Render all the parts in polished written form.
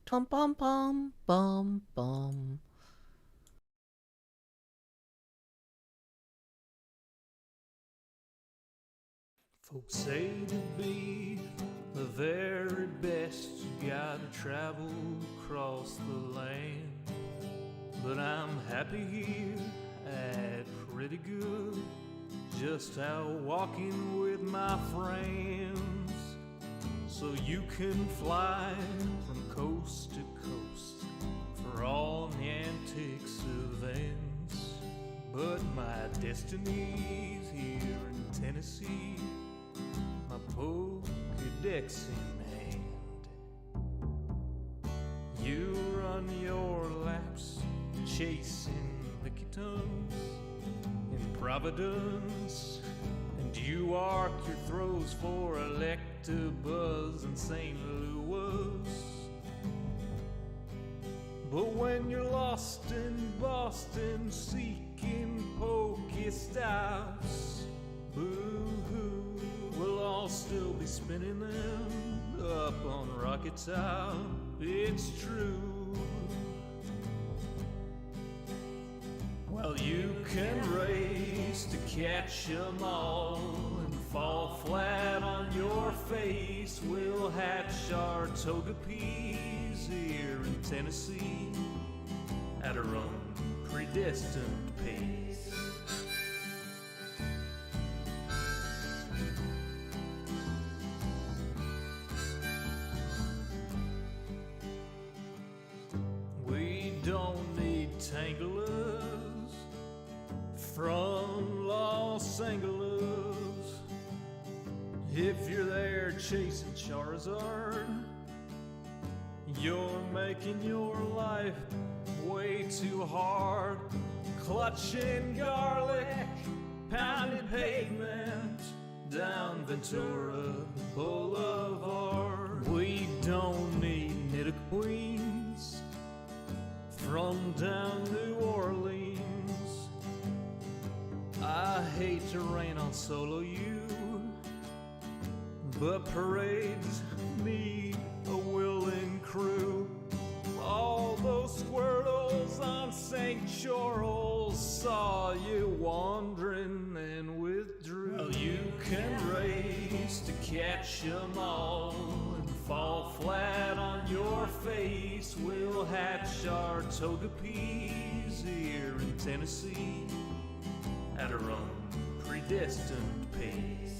Tom bum bum bum bum. Folks say to be the very best, you gotta travel across the land. But I'm happy here at pretty good, just out walking with my friends. So you can fly from coast to coast for all the antics events. But my destiny's here in Tennessee, my Pokédex in hand. You run your laps chasing lickitung in Providence, and you arc your throws for Electabuzz in St. Louis. But when you're lost in Boston seeking Pokestops, boo-hoo, we'll all still be spinning them up on Rocket Top. It's true. Well, you can race to catch 'em all and fall flat on your face. We'll hatch our Togepi's here in Tennessee at our own predestined pace. We don't need Tanglers from Los Angeles. If you're there chasing Charizard, you're making your life way too hard. Clutching garlic, pounding pavement down Ventura Boulevard. We don't need Nidoqueens from down New Orleans. I hate to rain on solo you, but parades need a willing crew. All those squirtles on St. Charles saw you wandering and withdrew. Well, you can race to catch 'em all and fall flat on your face. We'll hatch our Togepi's here in Tennessee at our own predestined pace.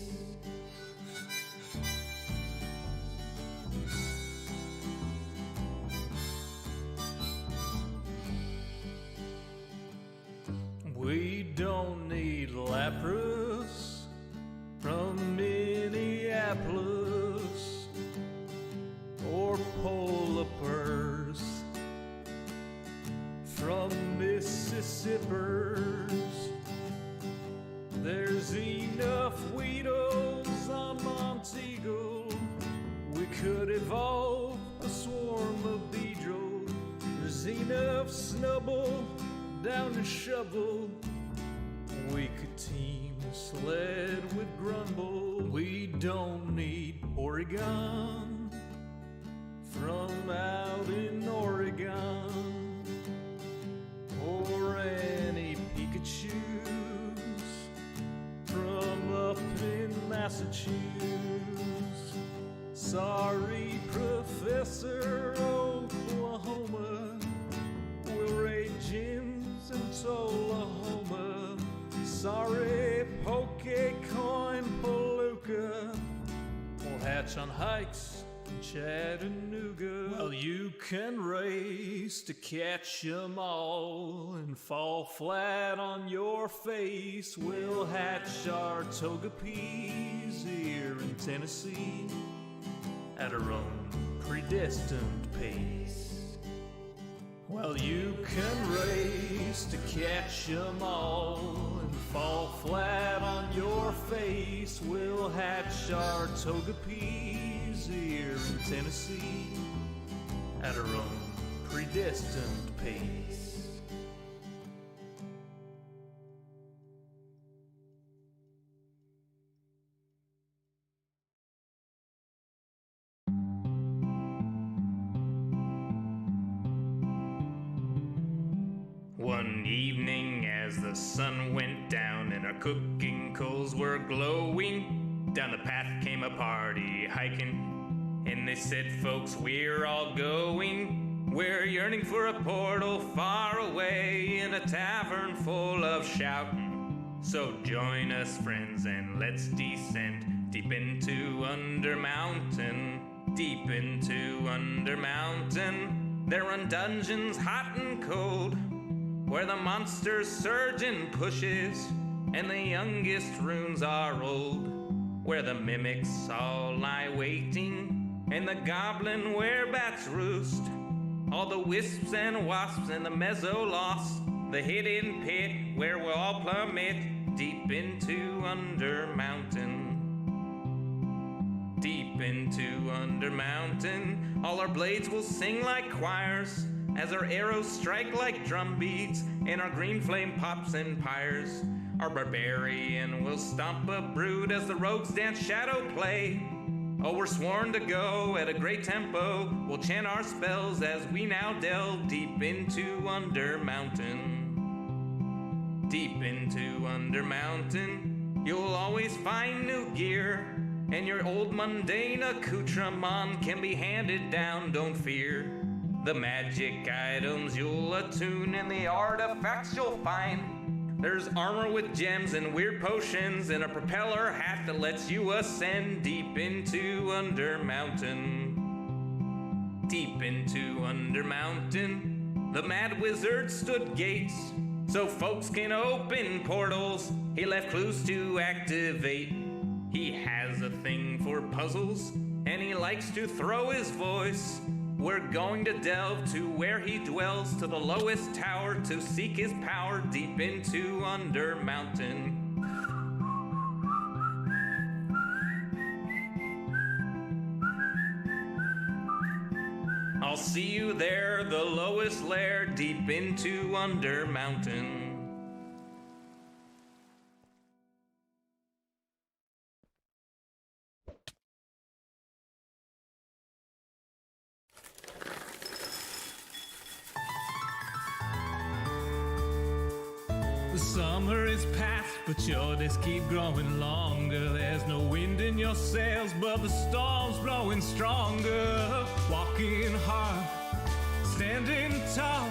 We don't need Lapras from Minneapolis or Polipers from Mississippers. There's enough Weedles on Monteagle. We could evolve a swarm of Beedrill. There's enough Snubbull down to Shovel. We could team Sled with Grumble. We don't need Oregon from out in Oregon or any Pikachus from up in Massachusetts. Sorry, Professor Oklahoma, we'll raid gyms in Tullahoma. Sorry, Pokecoin Palooka, we'll hatch on hikes in Chattanooga. Well, you can race to catch 'em all and fall flat on your face. We'll hatch our Togepi's here in Tennessee at our own predestined pace. Well, you can race to catch 'em all and fall flat on your face. We'll hatch our Togepi's here in Tennessee at our own predestined pace. One evening as the sun went down and our cooking coals were glowing, down the path came a party hiking, and they said, folks, we're all going. We're yearning for a portal far away in a tavern full of shouting. So join us, friends, and let's descend deep into Undermountain, deep into Undermountain. There run dungeons hot and cold, where the monsters surge and pushes, and the youngest runes are old, where the mimics all lie waiting, and the goblin werebats roost, all the wisps and wasps and the mezzo-lost, the hidden pit where we'll all plummet deep into Undermountain. Deep into Undermountain, all our blades will sing like choirs, as our arrows strike like drum beats, and our green flame pops and pyres. Our barbarian will stomp a brood as the rogues dance shadow play. Oh, we're sworn to go at a great tempo. We'll chant our spells as we now delve deep into Undermountain. Deep into Undermountain, you'll always find new gear, and your old mundane accoutrement can be handed down, don't fear. The magic items you'll attune and the artifacts you'll find. There's armor with gems and weird potions and a propeller hat that lets you ascend deep into Undermountain. Deep into Undermountain, the mad wizard stood gates so folks can open portals. He left clues to activate. He has a thing for puzzles and he likes to throw his voice. We're going to delve to where he dwells, to the lowest tower, to seek his power deep into Undermountain. I'll see you there, the lowest lair, deep into Undermountain. The summer is past, but your days keep growing longer. There's no wind in your sails, but the storm's blowing stronger. Walking hard, standing tall,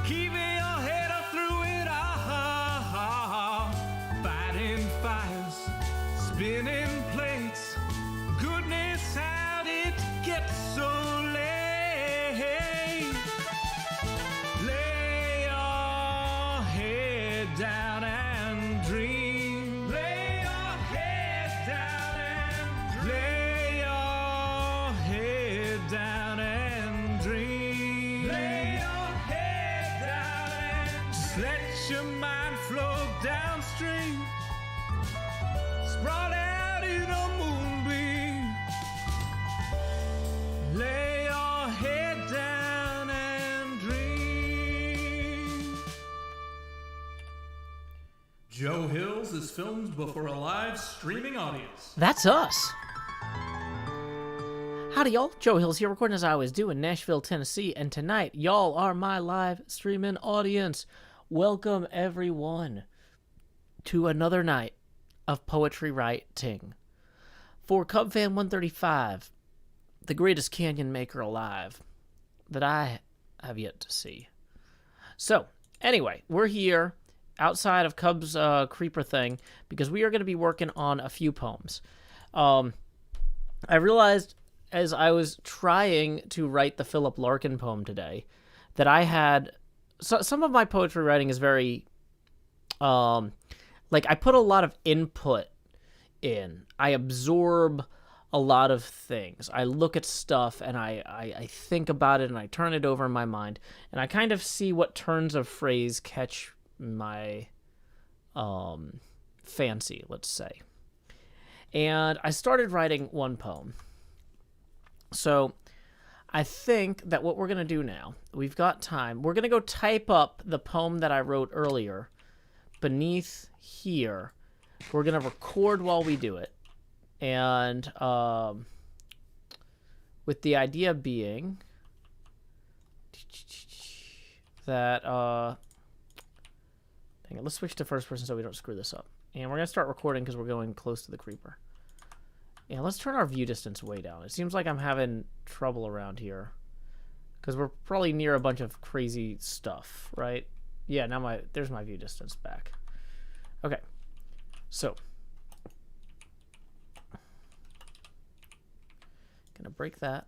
keeping your head up through it all. Fighting fires, spinning plates. Goodness, how did it get so late? Down and dream. Lay your head down and dream. Lay your head down and dream. Lay your head down and dream. Just let your mind flow downstream. Sprawl out in a moonbeam. Lay your head down and dream. Joe Hills is filmed before a live streaming audience. That's us. Howdy, y'all. Joe Hills here, recording as I always do in Nashville, Tennessee. And tonight, y'all are my live streaming audience. Welcome, everyone, to another night of poetry writing. For Cubfan 135, the greatest canyon maker alive that I have yet to see. So, anyway, we're here outside of Cub's creeper thing because we are going to be working on a few poems. I realized as I was trying to write the Philip Larkin poem today that I had some of my poetry writing is very like I put a lot of input in. I absorb a lot of things. I look at stuff and I think about it and I turn it over in my mind and I kind of see what turns of phrase catch my fancy, let's say. And I started writing one poem. So I think that what we're going to do now, we've got time. We're going to go type up the poem that I wrote earlier beneath here. We're going to record while we do it. And with the idea being that Dang it. Let's switch to first person so we don't screw this up. And we're going to start recording because we're going close to the creeper. And let's turn our view distance way down. It seems like I'm having trouble around here. Because we're probably near a bunch of crazy stuff, right? Yeah, now there's my view distance back. Okay. So. Gonna break that.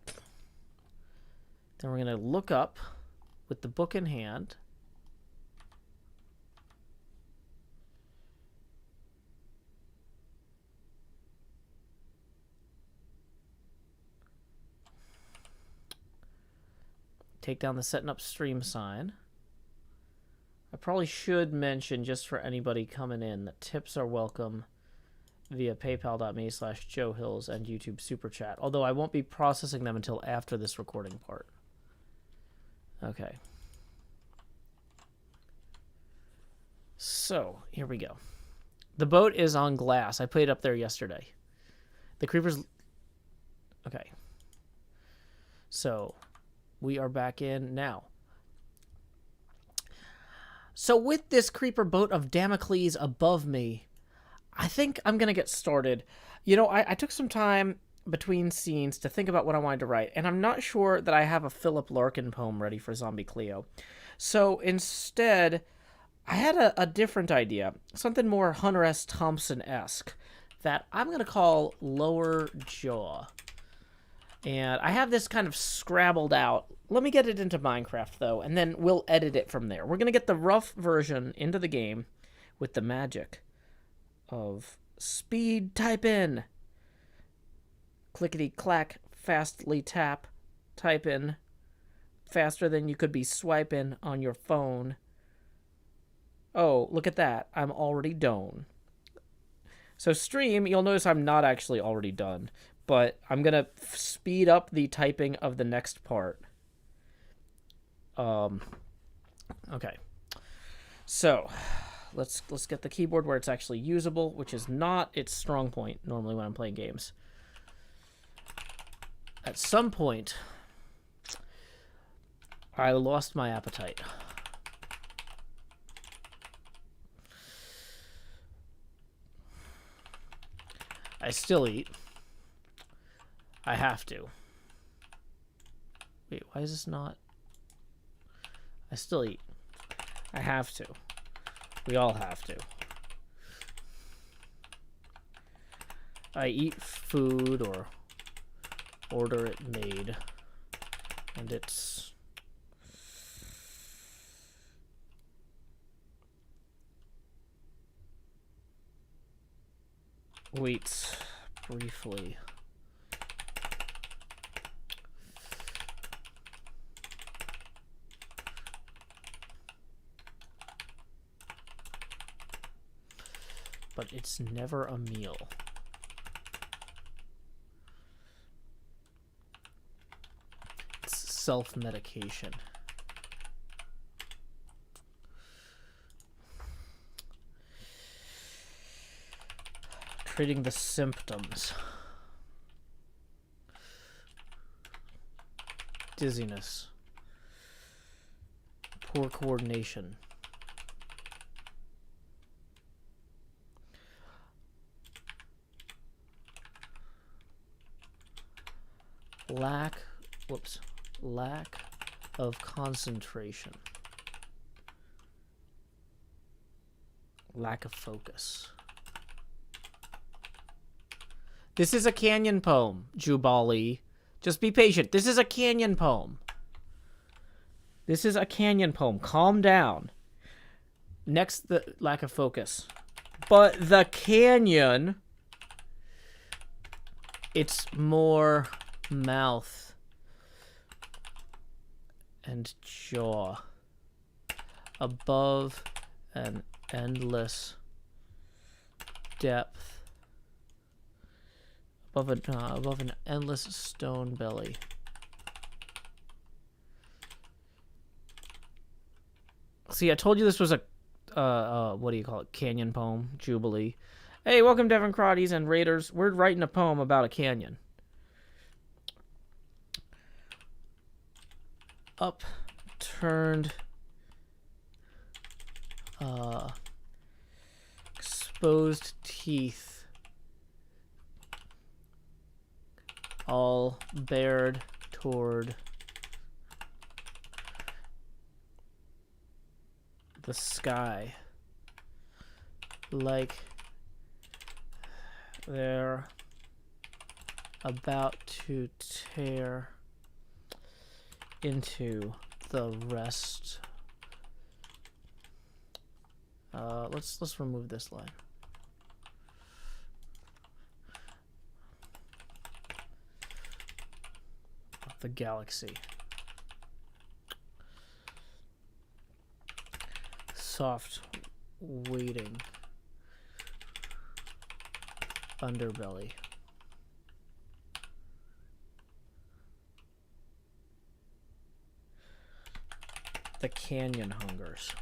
Then we're gonna look up with the book in hand. Take down the setting up stream sign. I probably should mention, just for anybody coming in, that tips are welcome via paypal.me/JoeHills and YouTube Super Chat. Although I won't be processing them until after this recording part. Okay. So, here we go. The boat is on glass. I put it up there yesterday. The creepers... Okay. So, we are back in now. So, with this creeper boat of Damocles above me, I think I'm going to get started. You know, I took some time between scenes to think about what I wanted to write, and I'm not sure that I have a Philip Larkin poem ready for Zombie Cleo. So instead, I had a different idea, something more Hunter S. Thompson-esque, that I'm going to call Lower Jaw. And I have this kind of scrabbled out. Let me get it into Minecraft, though, and then we'll edit it from there. We're going to get the rough version into the game with the magic of speed type in, clickety clack, fastly tap, type in, faster than you could be swiping on your phone. Oh, look at that, I'm already done. So stream, you'll notice I'm not actually already done, but I'm gonna speed up the typing of the next part. Okay, so let's get the keyboard where it's actually usable, which is not its strong point normally when I'm playing games. At some point, I lost my appetite. I still eat. I have to. Wait, why is this not? I still eat. I have to. We all have to. I eat food or order it made, and it's waits briefly. But it's never a meal. It's self-medication. Treating the symptoms. Dizziness. Poor coordination. Lack of concentration. Lack of focus. This is a canyon poem, Jubali. Just be patient. This is a canyon poem. This is a canyon poem. Calm down. Next, the lack of focus. But the canyon, it's more mouth and jaw above an endless depth, above an endless stone belly. See, I told you this was a what do you call it, canyon poem, Jubilee. Hey, welcome Devon Crotties and Raiders. We're writing a poem about a canyon. Upturned exposed teeth, all bared toward the sky, like they're about to tear into the rest. Let's remove this line. Of the galaxy. Soft waiting underbelly. The canyon hungers.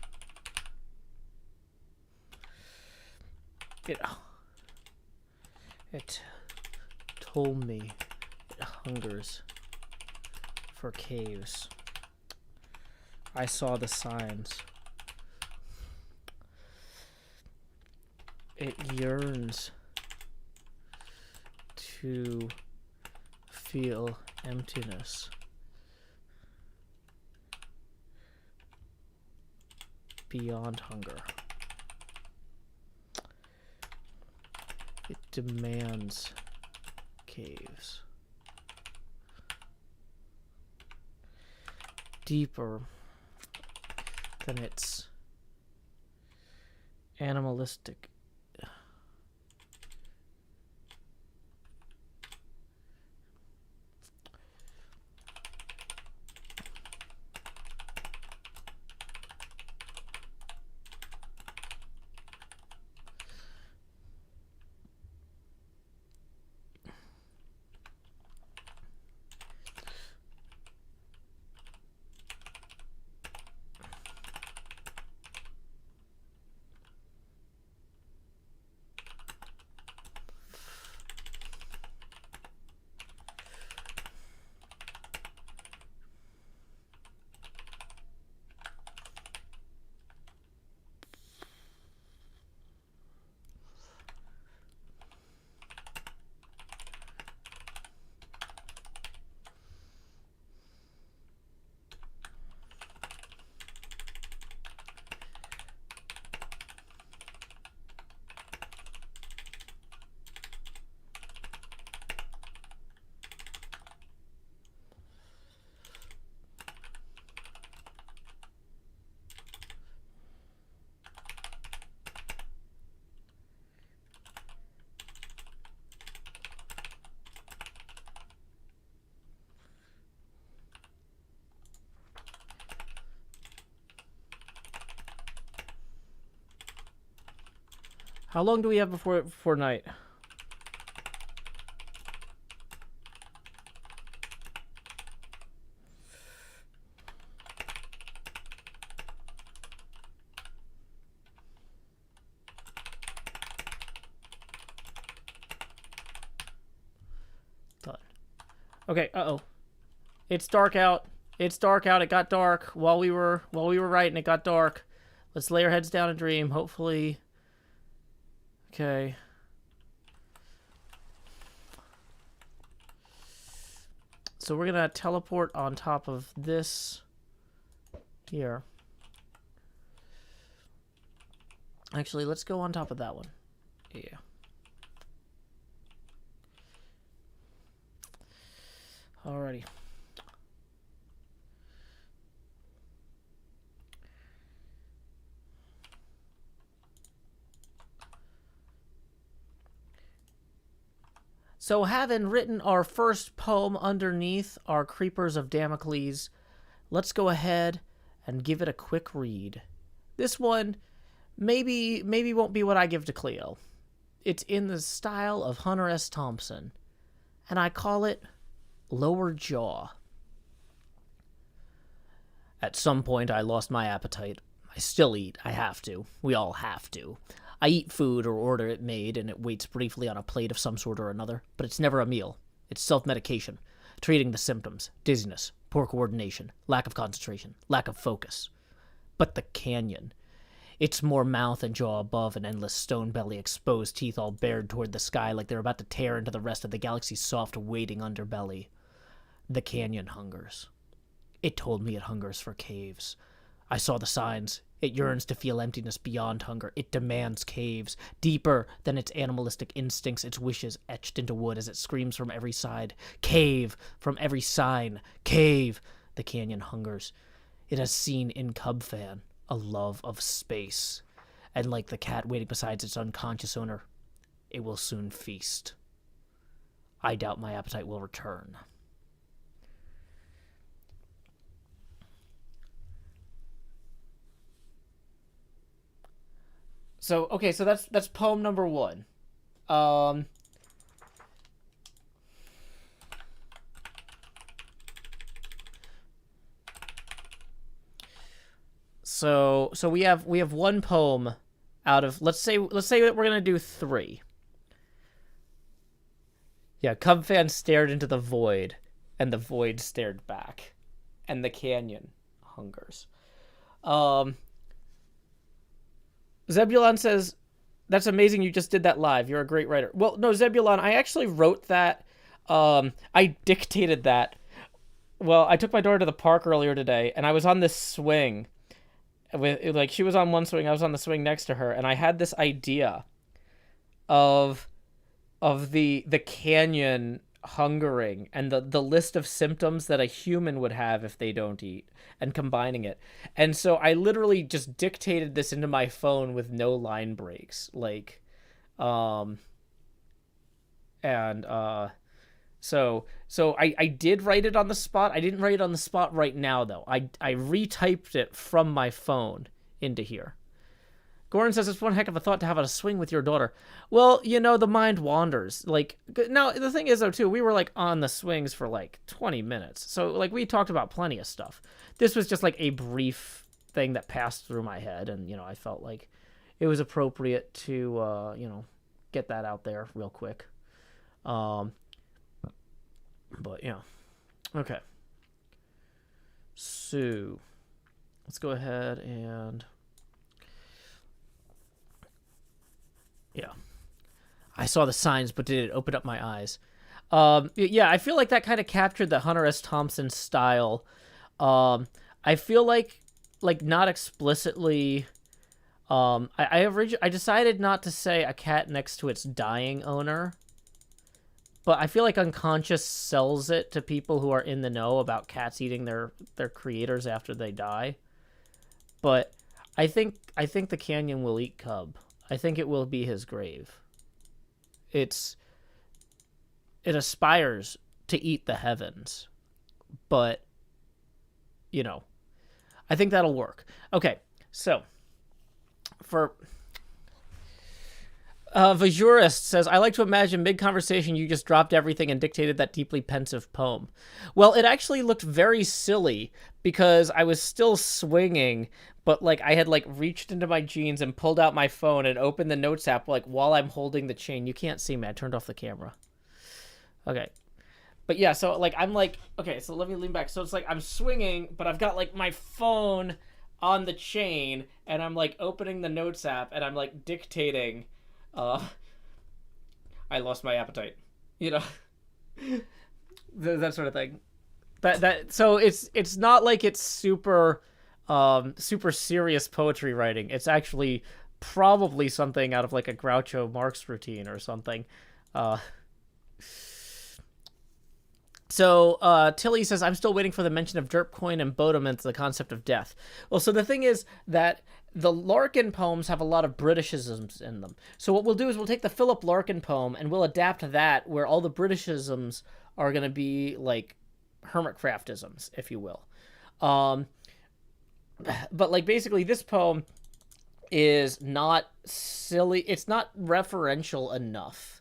It told me it hungers for caves. I saw the signs. It yearns to feel emptiness. Beyond hunger. It demands caves. Deeper than its animalistic How long do we have before night? Done. Okay, uh-oh. It's dark out. It's dark out. It got dark while we were writing. It got dark. Let's lay our heads down and dream. Hopefully. Okay. So we're gonna teleport on top of this here. Actually, let's go on top of that one. Yeah. Alrighty. So having written our first poem underneath our Creepers of Damocles, let's go ahead and give it a quick read. This one maybe won't be what I give to Cleo. It's in the style of Hunter S. Thompson, and I call it Lower Jaw. At some point, I lost my appetite. I still eat. I have to. We all have to. I eat food or order it made, and it waits briefly on a plate of some sort or another, but it's never a meal. It's self-medication, treating the symptoms, dizziness, poor coordination, lack of concentration, lack of focus. But the canyon, its more mouth and jaw above, an endless stone belly, exposed teeth all bared toward the sky like they're about to tear into the rest of the galaxy's soft, waiting underbelly. The canyon hungers. It told me it hungers for caves. I saw the signs. It yearns to feel emptiness beyond hunger. It demands caves, deeper than its animalistic instincts, its wishes etched into wood as it screams from every side. Cave, from every sign. Cave. The canyon hungers. It has seen in Cubfan a love of space. And like the cat waiting beside its unconscious owner, it will soon feast. I doubt my appetite will return. So okay, so that's poem number 1. So we have one poem out of let's say that we're gonna do 3. Yeah, Cubfan stared into the void, and the void stared back, and the canyon hungers. Zebulon says, that's amazing you just did that live. You're a great writer. Well, no, Zebulon, I actually wrote that. I dictated that. Well, I took my daughter to the park earlier today, and I was on this swing. Like, she was on one swing, I was on the swing next to her, and I had this idea of the canyon hungering and the list of symptoms that a human would have if they don't eat, and combining it. And so I literally just dictated this into my phone with no line breaks, like so I did write it on the spot. I didn't write it on the spot right now though. I retyped it from my phone into here. Gordon says it's one heck of a thought to have a swing with your daughter. Well, you know, the mind wanders. Like, now, the thing is, though, too, we were, like, on the swings for, like, 20 minutes. So, like, we talked about plenty of stuff. This was just, like, a brief thing that passed through my head. And, you know, I felt like it was appropriate to, you know, get that out there real quick. But, yeah. Okay. So, let's go ahead and... Yeah. I saw the signs, but did it open up my eyes? Yeah, I feel like that kind of captured the Hunter S. Thompson style. I feel like not explicitly... I decided not to say a cat next to its dying owner, but I feel like unconscious sells it to people who are in the know about cats eating their creators after they die. But I think the canyon will eat Cub. I think it will be his grave. It aspires to eat the heavens, but, you know, I think that'll work. Okay, so, for... Vajurist says, I like to imagine mid-conversation you just dropped everything and dictated that deeply pensive poem. Well, it actually looked very silly because I was still swinging, but, like, I had, like, reached into my jeans and pulled out my phone and opened the notes app, like, while I'm holding the chain. You can't see me. I turned off the camera. Okay. But, yeah, so, like, I'm, like, okay, so let me lean back. So it's, like, I'm swinging, but I've got, like, my phone on the chain, and I'm, like, opening the notes app, and I'm, like, dictating... I lost my appetite, you know, that sort of thing. So it's not like it's super serious poetry writing. It's actually probably something out of like a Groucho Marx routine or something. So Tilly says, I'm still waiting for the mention of Derpcoin and Bodum the concept of death. Well, so the thing is that the Larkin poems have a lot of Britishisms in them. So what we'll do is we'll take the Philip Larkin poem and we'll adapt that where all the Britishisms are going to be like HermitCraftisms, if you will. But like basically this poem is not silly. It's not referential enough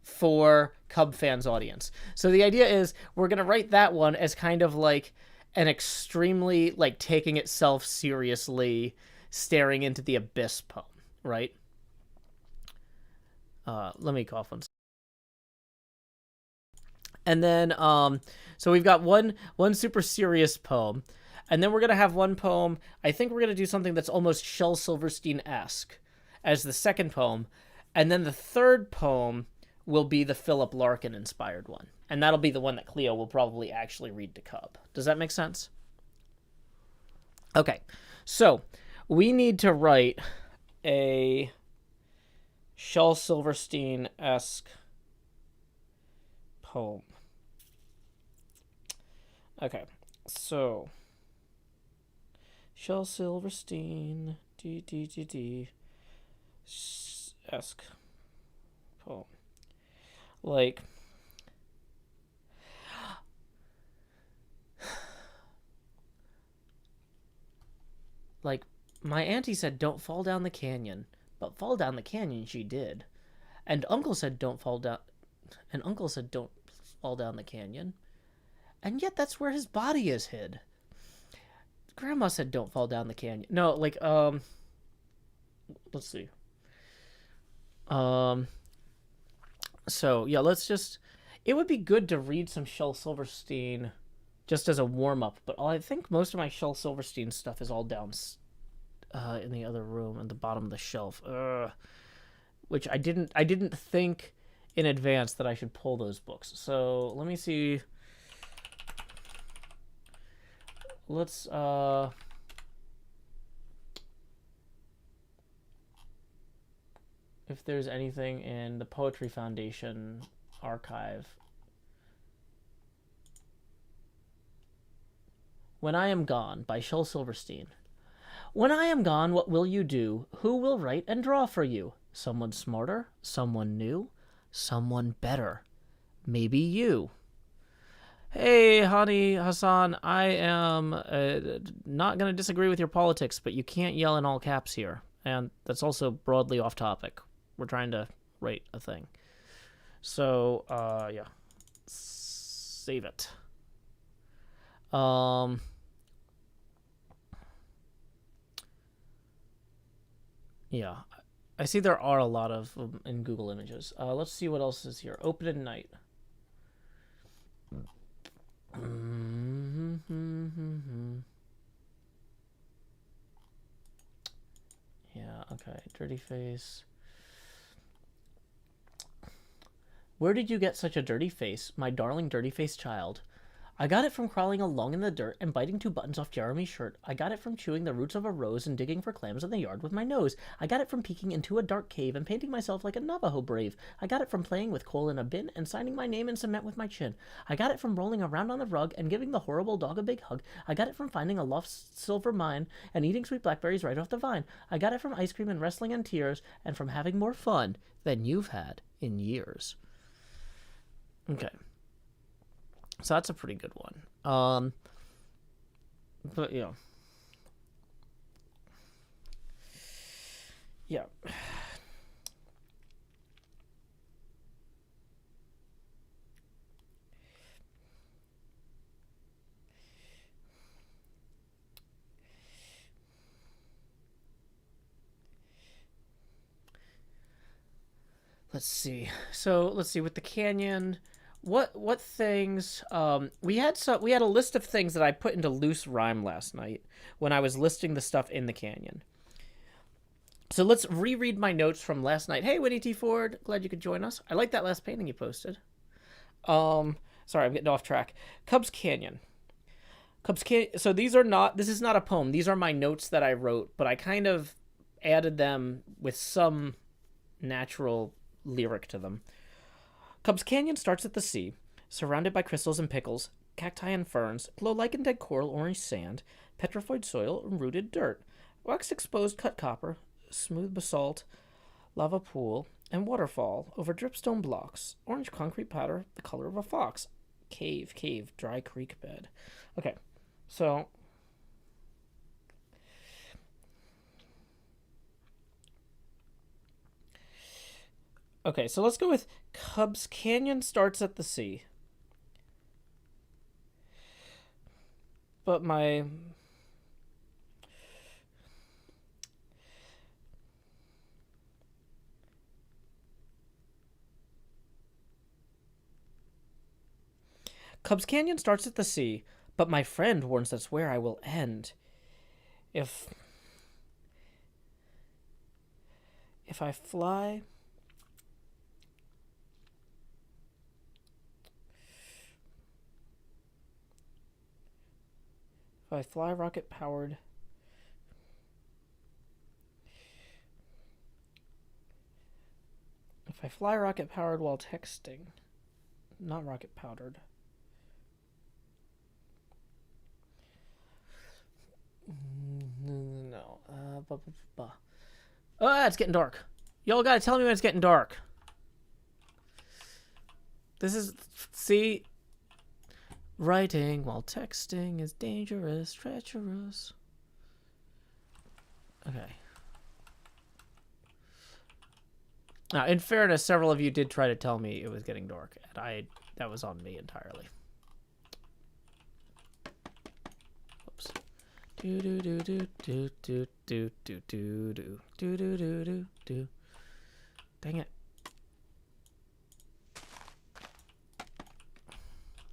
for Cub fans audience. So the idea is we're going to write that one as kind of like an extremely like taking itself seriously, staring into the abyss poem, right? Let me cough one. And then, so we've got one super serious poem, And then we're going to have one poem. I think we're going to do something that's almost Shel Silverstein-esque as the second poem. And then the third poem will be the Philip Larkin-inspired one. And that'll be the one that Cleo will probably actually read to Cub. Does that make sense? Okay. So we need to write a Shel Silverstein-esque poem. Okay. So Shel Silverstein esque poem. Like my auntie said don't fall down the canyon, but fall down the canyon she did. And uncle said don't fall down the canyon. And yet that's where his body is hid. Grandma said don't fall down the canyon. No, like let's see. So yeah, let's just. It would be good to read some Shel Silverstein, just as a warm up. But I think most of my Shel Silverstein stuff is all down, in the other room at the bottom of the shelf. Which I didn't think in advance that I should pull those books. So let me see. Let's if there's anything in the Poetry Foundation archive. When I Am Gone by Shel Silverstein. When I am gone, what will you do? Who will write and draw for you? Someone smarter? Someone new? Someone better? Maybe you. Hey, Hani Hassan, I am not going to disagree with your politics, but you can't yell in all caps here. And that's also broadly off topic. We're trying to write a thing. So, yeah. Save it. Yeah. I see there are a lot of them in Google Images. Let's see what else is here. Open at night. Yeah, okay. Dirty face. Where did you get such a dirty face, my darling dirty-faced child? I got it from crawling along in the dirt and biting 2 buttons off Jeremy's shirt. I got it from chewing the roots of a rose and digging for clams in the yard with my nose. I got it from peeking into a dark cave and painting myself like a Navajo brave. I got it from playing with coal in a bin and signing my name in cement with my chin. I got it from rolling around on the rug and giving the horrible dog a big hug. I got it from finding a lost silver mine and eating sweet blackberries right off the vine. I got it from ice cream and wrestling and tears and from having more fun than you've had in years. Okay. So that's a pretty good one. But yeah. Yeah. Let's see. So let's see with the canyon. What things we had a list of things that I put into loose rhyme last night when I was listing the stuff in the canyon. So let's reread my notes from last night. Hey, Winnie T. Ford, glad you could join us. I like that last painting you posted. Sorry, I'm getting off track. Cubs Canyon. So this is not a poem. These are my notes that I wrote, but I kind of added them with some natural lyric to them. Cubs Canyon starts at the sea, surrounded by crystals and pickles, cacti and ferns, glow lichen dead coral, orange sand, petrified soil, and rooted dirt, waxed exposed cut copper, smooth basalt, lava pool, and waterfall over dripstone blocks, orange concrete powder, the color of a fox, cave, dry creek bed. Okay, so let's go with Cubs Canyon starts at the sea. But my Cubs Canyon starts at the sea, But my friend warns that's where I will end. If I fly... If I fly rocket-powered... If I fly rocket-powered while texting... Not rocket-powdered. No. Oh, it's getting dark. Y'all gotta tell me when it's getting dark. This is... See? Writing while texting is dangerous, treacherous. Okay. Now, in fairness, several of you did try to tell me it was getting dark, and that was on me entirely. Whoops. Do do do do do do do do do do do do do do do. Dang it.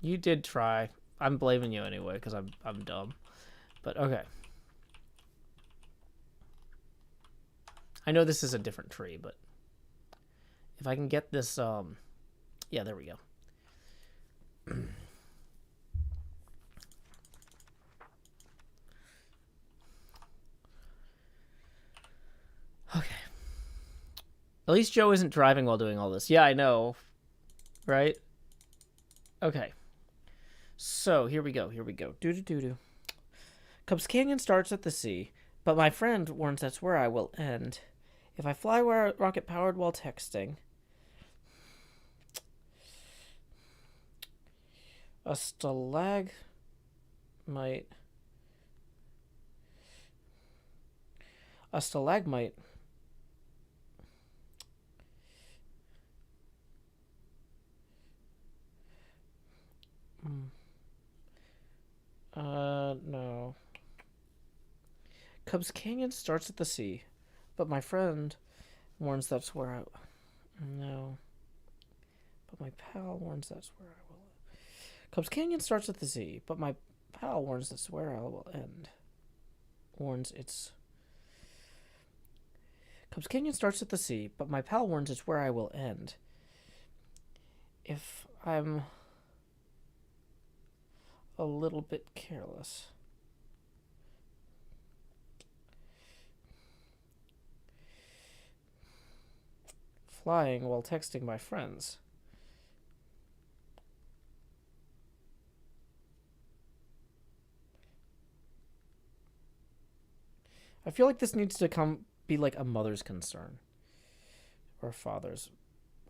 You did try. I'm blaming you anyway because I'm dumb. But okay. I know this is a different tree, but if I can get this yeah, there we go. Okay. At least Joe isn't driving while doing all this. Yeah, I know. Right? Okay. So, here we go. Do-do-do-do. Cubs Canyon starts at the sea, but my friend warns that's where I will end. If I fly rocket-powered while texting... A stalagmite... A stalagmite... No. Cubs Canyon starts at the sea, but my friend warns that's where I... No. But my pal warns that's where I will... Cubs Canyon starts at the sea, but my pal warns that's where I will end. Warns it's... Cubs Canyon starts at the sea, but my pal warns it's where I will end. If I'm... a little bit careless. Flying while texting my friends. I feel like this needs to be like a mother's concern. Or a father's.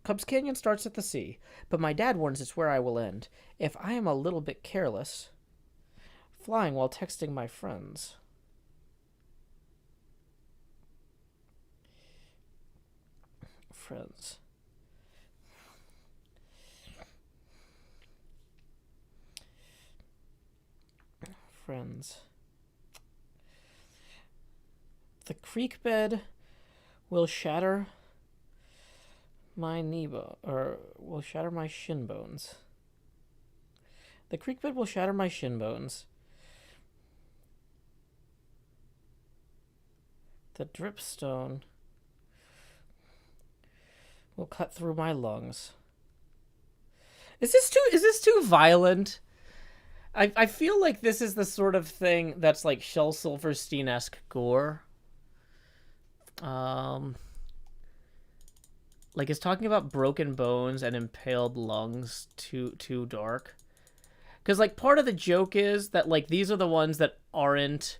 Cubs Canyon starts at the sea, but my dad warns it's where I will end. If I am a little bit careless, flying while texting my friends. Friends. The creek bed will shatter my will shatter my shin bones. The creek bed will shatter my shin bones. The dripstone will cut through my lungs. Is this too violent? I feel like this is the sort of thing that's like Shel Silverstein-esque gore. Like, is talking about broken bones and impaled lungs too dark? Because, like, part of the joke is that, like, these are the ones that aren't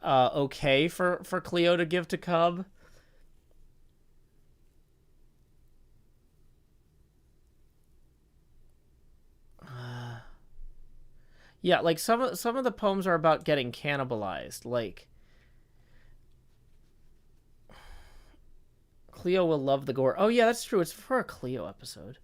okay for Cleo to give to Cub. Yeah, like, some of the poems are about getting cannibalized. Like, Cleo will love the gore. Oh, yeah, that's true. It's for a Cleo episode.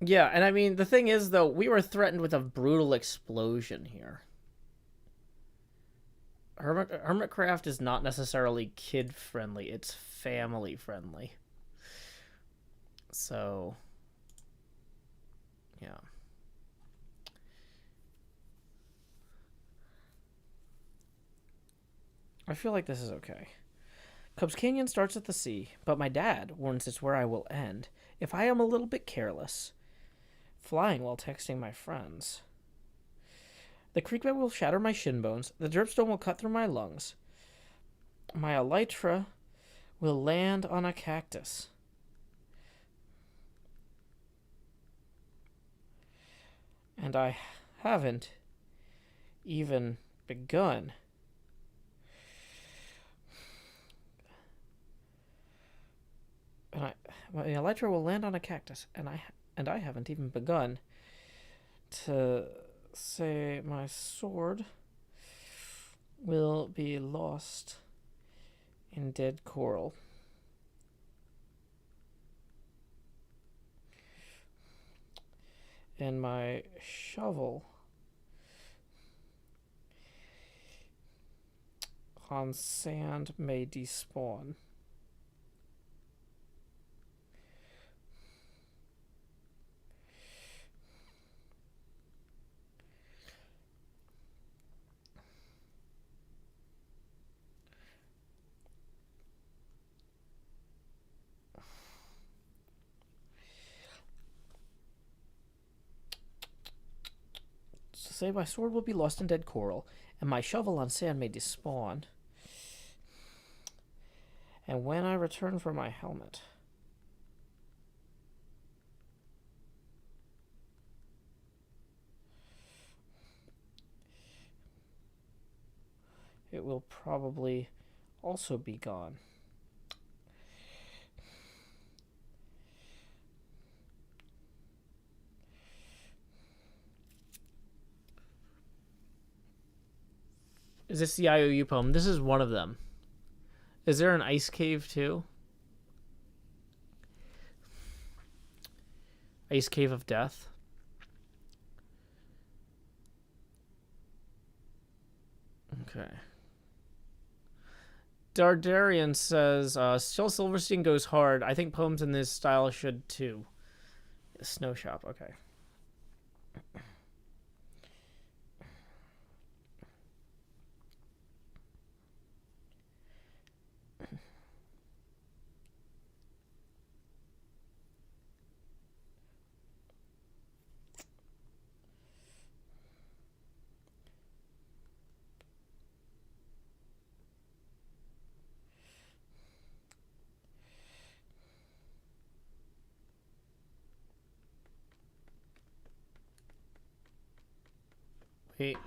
Yeah, and I mean, the thing is, though, we were threatened with a brutal explosion here. HermitCraft is not necessarily kid-friendly. It's family-friendly. So, yeah. I feel like this is okay. Cubs Canyon starts at the sea, but my dad warns it's where I will end if I am a little bit careless, flying while texting my friends. The creek bed will shatter my shin bones, the dripstone will cut through my lungs, my elytra will land on a cactus. And I haven't even begun. My elytra will land on a cactus, and I haven't even begun to say my sword will be lost in dead coral. And my shovel on sand may despawn. Say my sword will be lost in dead coral, and my shovel on sand may despawn. And when I return for my helmet, it will probably also be gone. Is this the IOU poem? This is one of them. Is there an ice cave too? Ice Cave of Death? Okay. Dardarian says, Still Silverstein goes hard. I think poems in this style should too. Snow Shop, okay. Wait.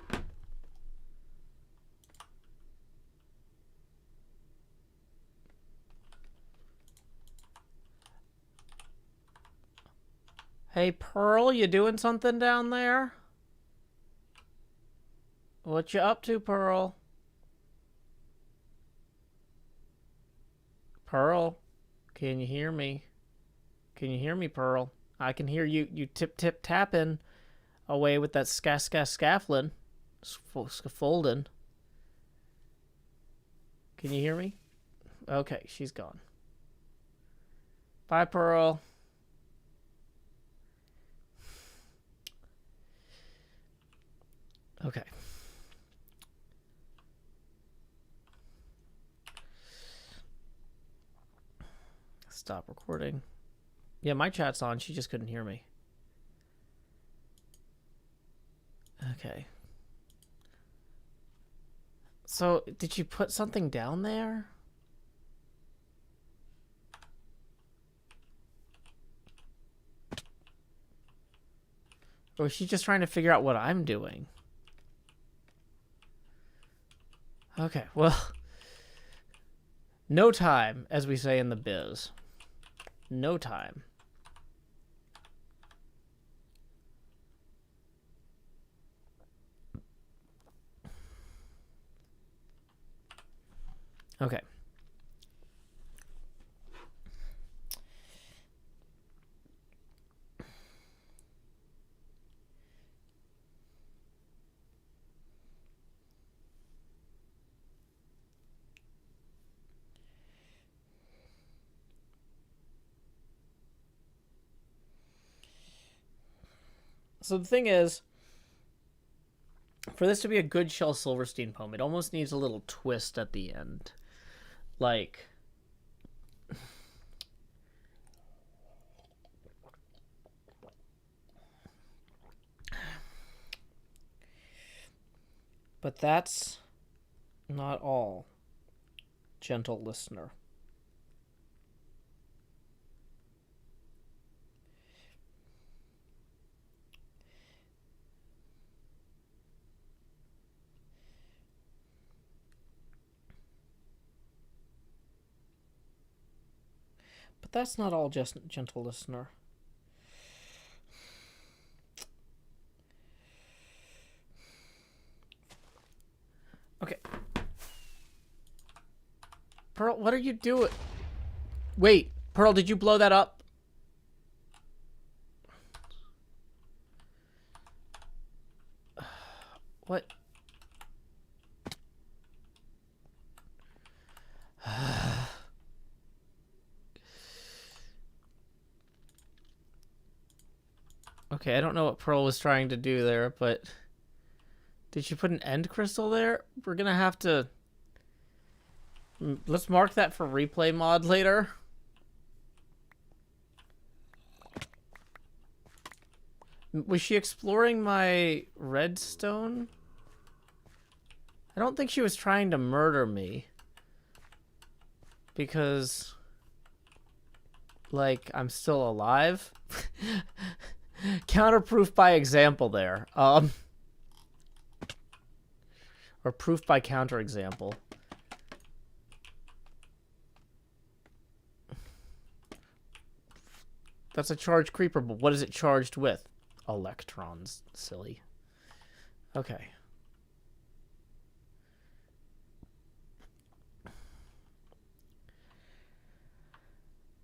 Hey, Pearl, you doing something down there? What you up to, Pearl? Pearl, can you hear me? Can you hear me, Pearl? I can hear you tip-tip-tapping away with that scafflin. Scaffolding. Can you hear me? Okay, she's gone. Bye, Pearl. Okay. Stop recording. Yeah, my chat's on. She just couldn't hear me. Okay. So, did you put something down there? Or is she just trying to figure out what I'm doing? Okay, well. No time, as we say in the biz. No time. Okay. So the thing is, For this to be a good Shel Silverstein poem, it almost needs a little twist at the end. Like, but that's not all, gentle listener. But that's not all, just gentle listener. Okay. Pearl, what are you doing? Wait, Pearl, did you blow that up? What? Okay, I don't know what Pearl was trying to do there, but did she put an end crystal there? We're gonna have to... Let's mark that for replay mod later. Was she exploring my redstone? I don't think she was trying to murder me. Because, like, I'm still alive. Counterproof by example there. Or proof by counterexample. That's a charged creeper, but what is it charged with? Electrons, silly. Okay.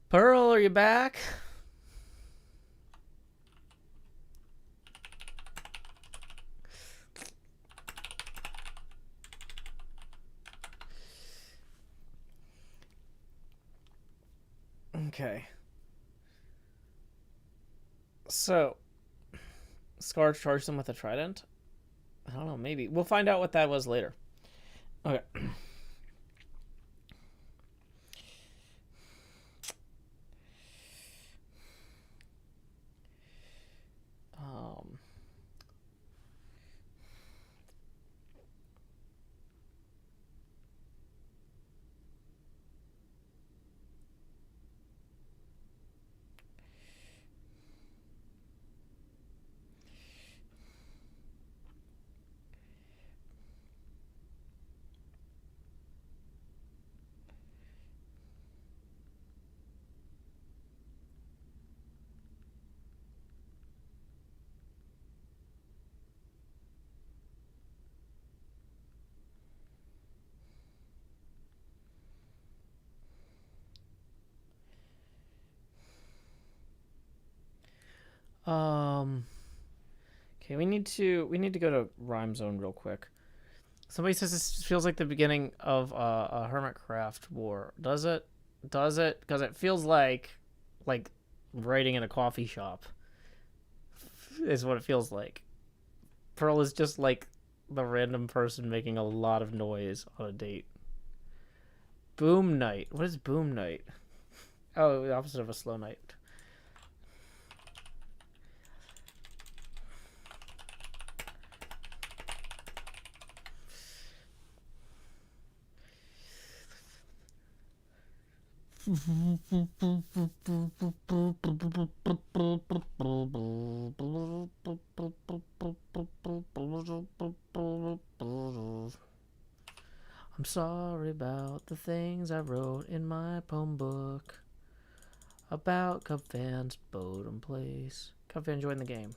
Pearl, are you back? Okay. So, Scar charged him with a trident? I don't know, maybe. We'll find out what that was later. Okay. Okay, we need to go to Rhyme Zone real quick. Somebody says this feels like the beginning of a HermitCraft war. Does it? Does it? Because it feels like writing in a coffee shop is what it feels like. Pearl is just like the random person making a lot of noise on a date. Boom night. What is boom night? Oh, the opposite of a slow night. I'm sorry about the things I wrote in my poem book about Cub fans, Bodum Place. Cub fan joined the game.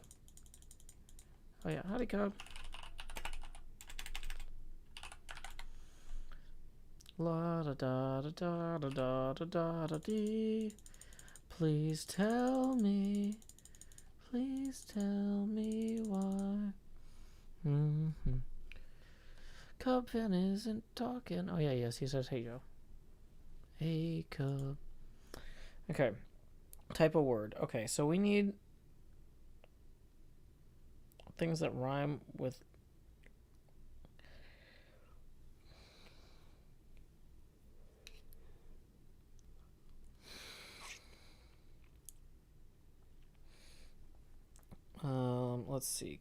Oh yeah, howdy Cub. La da da da da da da da da da dee. Please tell me why. Cub fan isn't talking. Oh yeah, yes, he says, "Hey Joe." Hey Cub. Okay, type a word. Okay, so we need things that rhyme with let's see.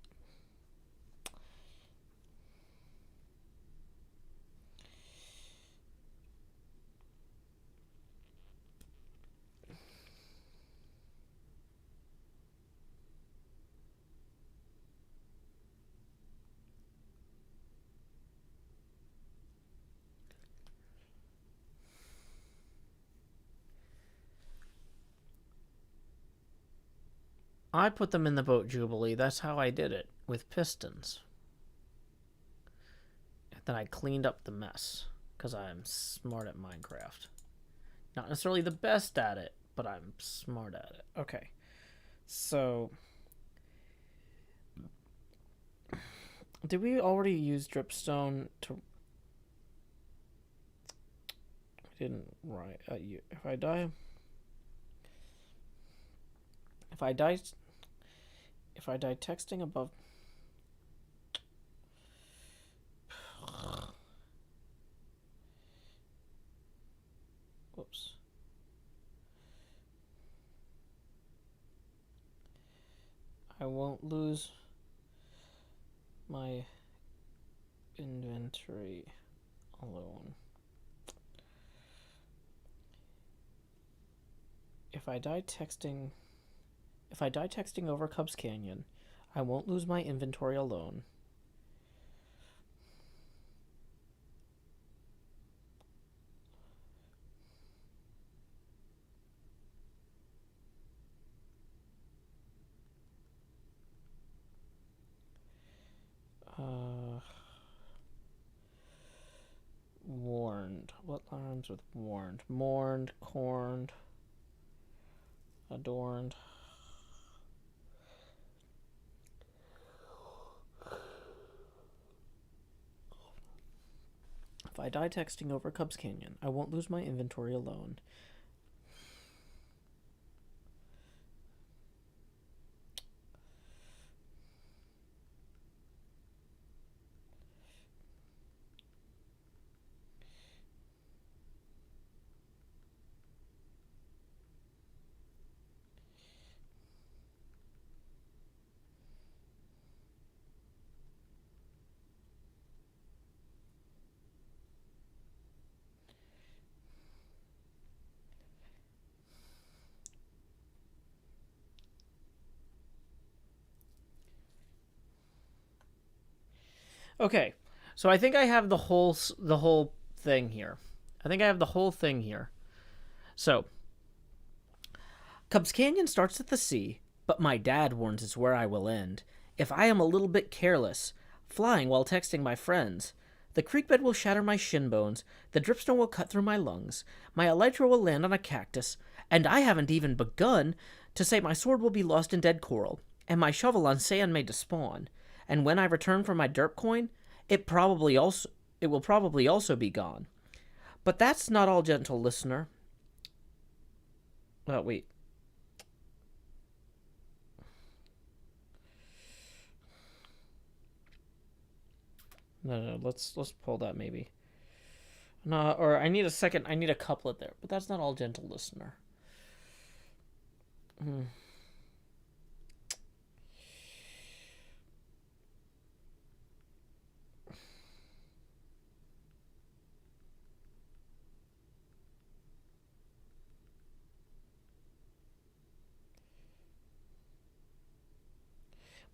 I put them in the boat Jubilee. That's how I did it, with pistons. And then I cleaned up the mess, because I'm smart at Minecraft. Not necessarily the best at it, but I'm smart at it. Okay, so... did we already use dripstone to... I didn't write... if I die... If I die texting above... Whoops. I won't lose my inventory alone. If I die texting over Cubs Canyon, I won't lose my inventory alone. Warned. What rhymes with warned? Mourned, corned, adorned. If I die texting over Cubs Canyon, I won't lose my inventory alone. Okay, so I think I have the whole thing here. So, Cubs Canyon starts at the sea, but my dad warns it's where I will end. If I am a little bit careless, flying while texting my friends, the creek bed will shatter my shin bones, the dripstone will cut through my lungs, my elytra will land on a cactus, and I haven't even begun to say my sword will be lost in dead coral, and my shovel on sand made to spawn. And when I return for my derp coin, it will probably also be gone. But that's not all, gentle listener. Oh, wait. No, let's pull that maybe. No, or I need a couplet there, but that's not all, gentle listener.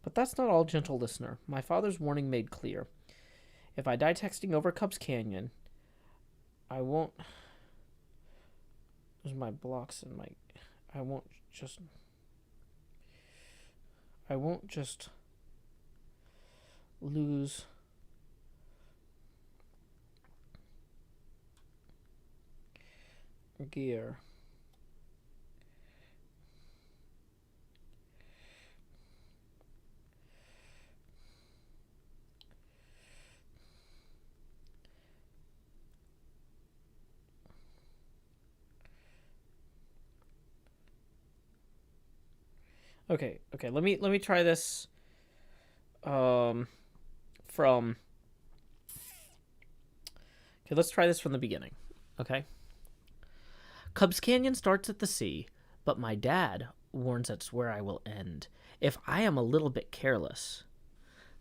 But that's not all, gentle listener. My father's warning made clear. If I die texting over Cubs Canyon, I won't... There's my blocks and my... I won't just lose gear. Okay, let me try this from... Okay, let's try this from the beginning. Okay? Cubs Canyon starts at the sea, but my dad warns it's where I will end. if I am a little bit careless,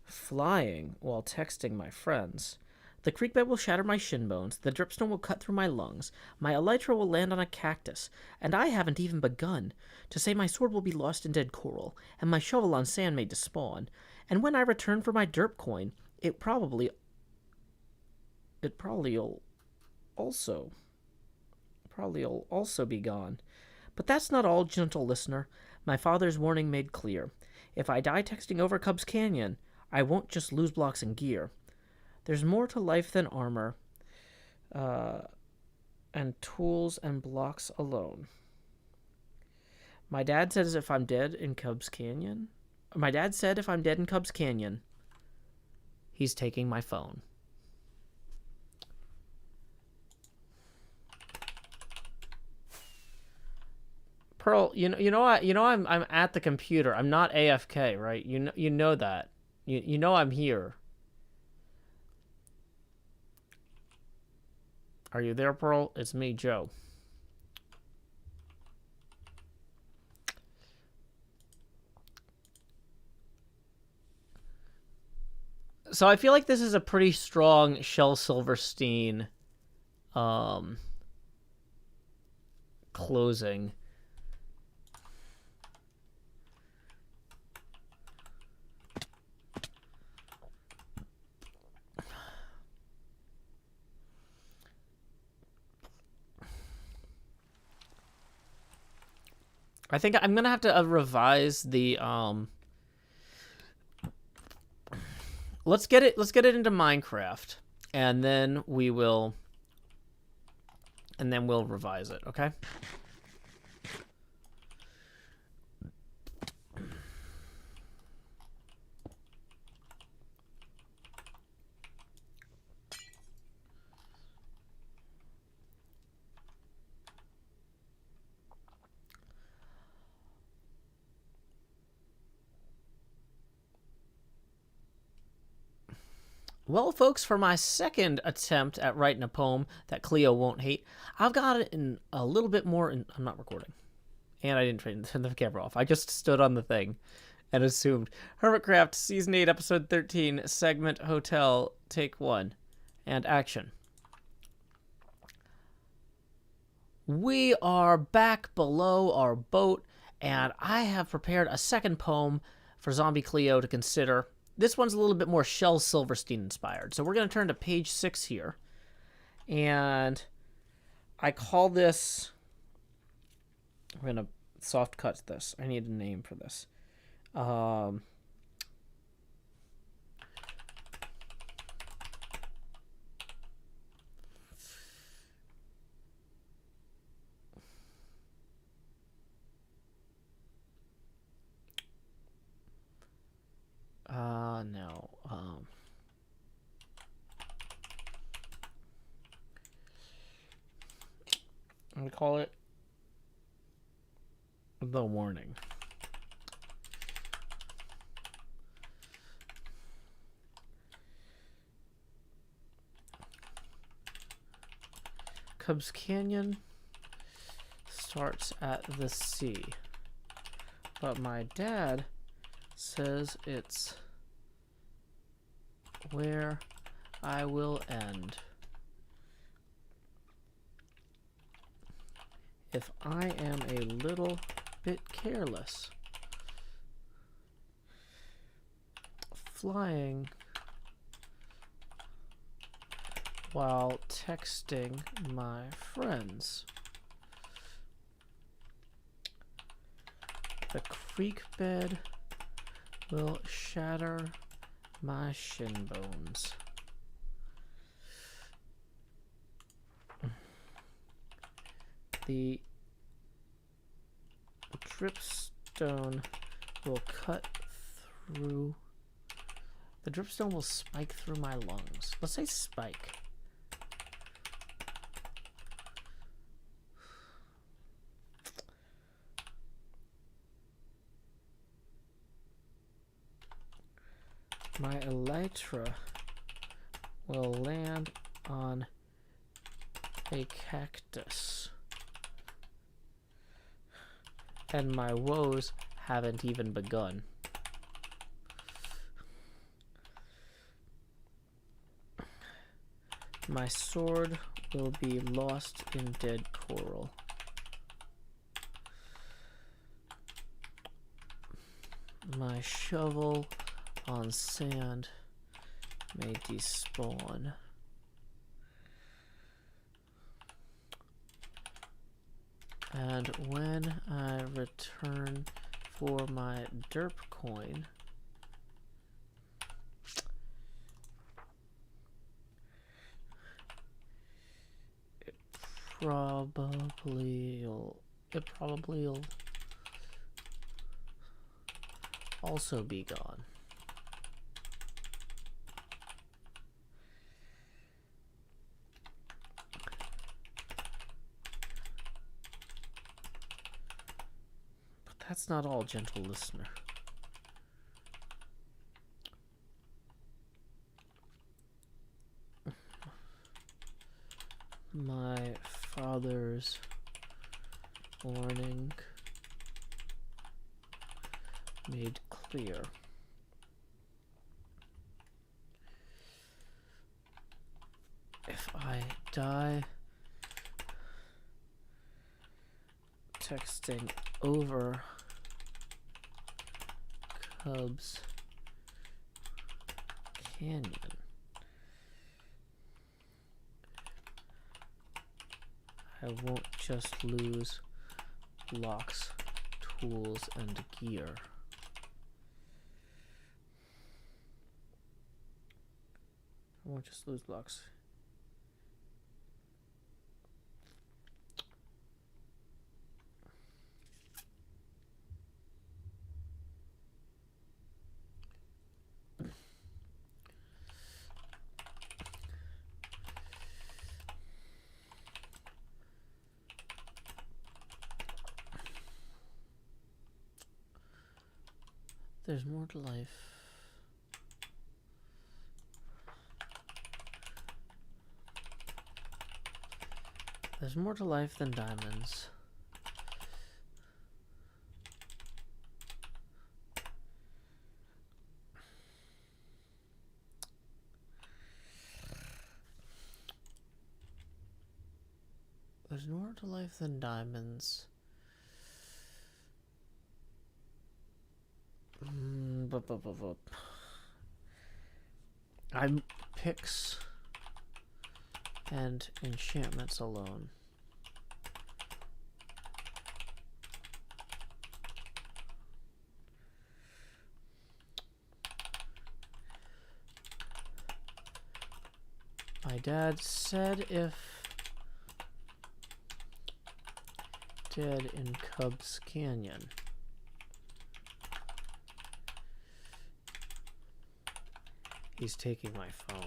flying while texting my friends. The creek bed will shatter my shin bones, the dripstone will cut through my lungs, my elytra will land on a cactus, and I haven't even begun to say my sword will be lost in dead coral, and my shovel on sand made to spawn, and when I return for my derp coin, it probably will also be gone. But that's not all, gentle listener. My father's warning made clear. If I die texting over Cubs Canyon, I won't just lose blocks and gear. There's more to life than armor, and tools and blocks alone. My dad says if I'm dead in Cubs Canyon, he's taking my phone. Pearl, I'm at the computer. I'm not AFK, right? You know that. You know I'm here. Are you there, Pearl? It's me, Joe. So I feel like this is a pretty strong Shel Silverstein closing. I think I'm gonna have to revise the let's get it into Minecraft, and then we'll revise it, okay? Well, folks, for my second attempt at writing a poem that Cleo won't hate, I've got it in a little bit more. I'm not recording. And I didn't turn the camera off. I just stood on the thing and assumed. HermitCraft, Season 8, Episode 13, Segment Hotel, Take 1, and action. We are back below our boat, and I have prepared a second poem for Zombie Cleo to consider. This one's a little bit more Shel Silverstein inspired. So we're going to turn to page 6 here. And I call this... I'm going to soft cut this. I need a name for this. No. I'm going to call it The Warning. Cubs Canyon starts at the sea, but my dad says it's where I will end. If I am a little bit careless, flying while texting my friends. The creek bed will shatter my shin bones. The dripstone will cut through. The dripstone will spike through my lungs. Let's say spike. My elytra will land on a cactus. And my woes haven't even begun. My sword will be lost in dead coral. My shovel on sand may despawn. And when I return for my derp coin, it probably will also be gone. But that's not all, gentle listener. My father's warning made clear. If I die texting over Cubs Canyon, I won't just lose blocks, tools, and gear. I won't just lose blocks. There's more to life. There's more to life than diamonds. There's more to life than diamonds. I'm picks and enchantments alone. My dad said if dead in Cubs Canyon. He's taking my phone.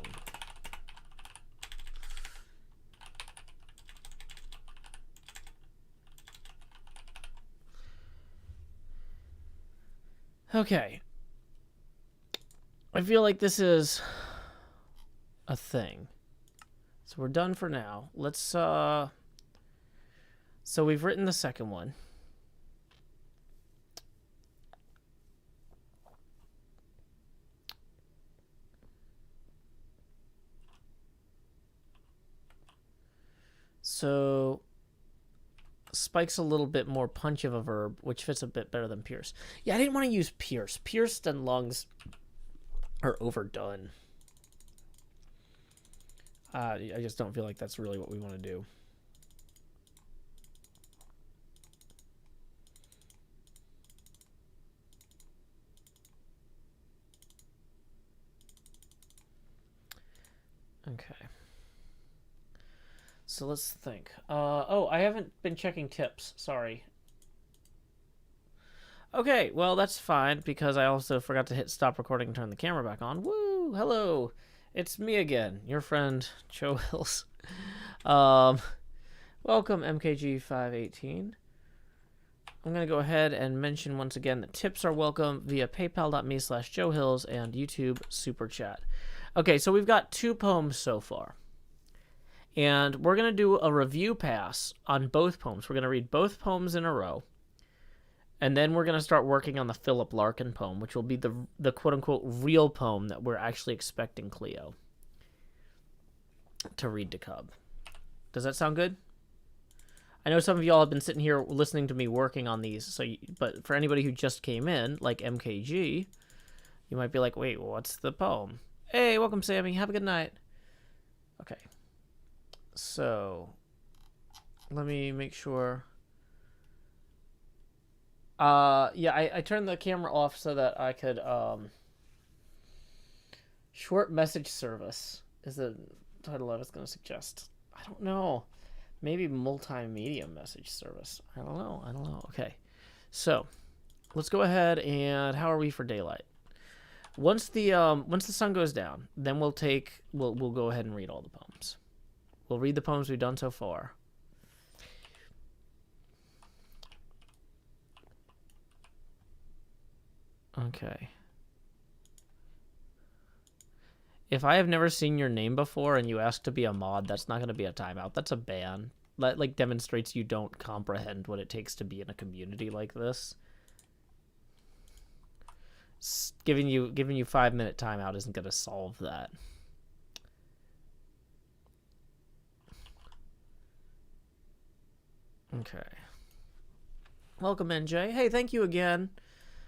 Okay. I feel like this is a thing. So we're done for now. Let's, so we've written the second one. So Spike's a little bit more punch of a verb, which fits a bit better than Pierce. Yeah, I didn't want to use Pierce. Pierce and lungs are overdone. I just don't feel like that's really what we want to do. Okay. So let's think. Oh, I haven't been checking tips. Sorry. Okay, well, that's fine, because I also forgot to hit stop recording and turn the camera back on. Woo! Hello! It's me again, your friend, Joe Hills. Welcome, MKG518. I'm going to go ahead and mention once again that tips are welcome via paypal.me/JoeHills and YouTube Super Chat. Okay, so we've got 2 poems so far. And we're going to do a review pass on both poems. We're going to read both poems in a row. And then we're going to start working on the Philip Larkin poem, which will be the quote-unquote real poem that we're actually expecting Cleo. to read to Cub. Does that sound good? I know some of y'all have been sitting here listening to me working on these, but for anybody who just came in, like MKG, you might be like, wait, what's the poem? Hey, welcome, Sammy. Have a good night. Okay. So, let me make sure. Yeah, I turned the camera off so that I could, short message service is the title I was going to suggest. I don't know. Maybe multimedia message service. I don't know. Okay. So, let's go ahead and how are we for daylight? Once the sun goes down, then we'll go ahead and read all the poems. We'll read the poems we've done so far. Okay. If I have never seen your name before and you ask to be a mod, that's not going to be a timeout. That's a ban. That like demonstrates you don't comprehend what it takes to be in a community like this. Giving you 5-minute timeout isn't going to solve that. Okay. Welcome, NJ. Hey, thank you again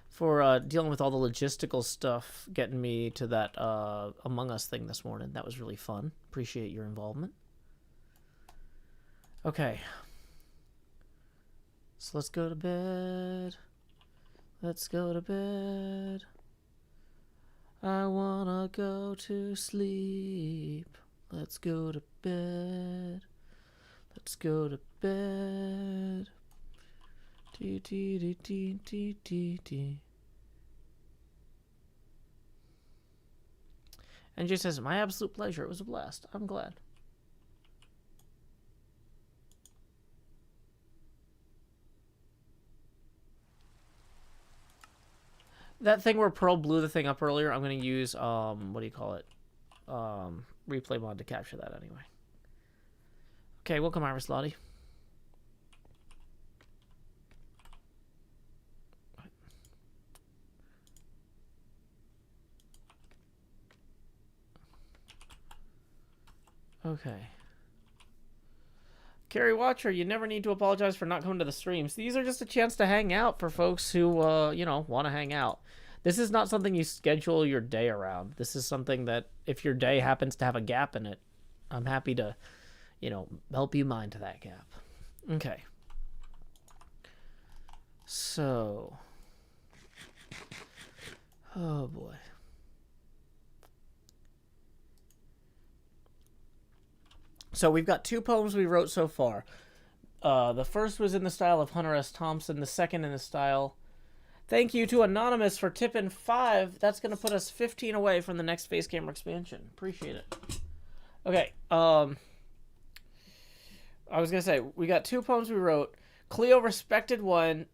for dealing with all the logistical stuff, getting me to that Among Us thing this morning. That was really fun. Appreciate your involvement. Okay. So let's go to bed. Let's go to bed. I wanna go to sleep. Let's go to bed. Let's go to bed. Dee dee dee dee dee dee dee. And Jay says, my absolute pleasure. It was a blast. I'm glad. That thing where Pearl blew the thing up earlier, I'm going to use, what do you call it? Replay mod to capture that anyway. Okay, welcome, Iris Lottie. Okay. Carrie Watcher, you never need to apologize for not coming to the streams. These are just a chance to hang out for folks who, want to hang out. This is not something you schedule your day around. This is something that if your day happens to have a gap in it, I'm happy to, help you mind that gap. Okay. So. Oh, boy. So we've got 2 poems we wrote so far. The first was in the style of Hunter S. Thompson. The second in the style... Thank you to Anonymous for tipping 5. That's going to put us 15 away from the next face camera expansion. Appreciate it. Okay. I was going to say, we got 2 poems we wrote. Cleo expected one.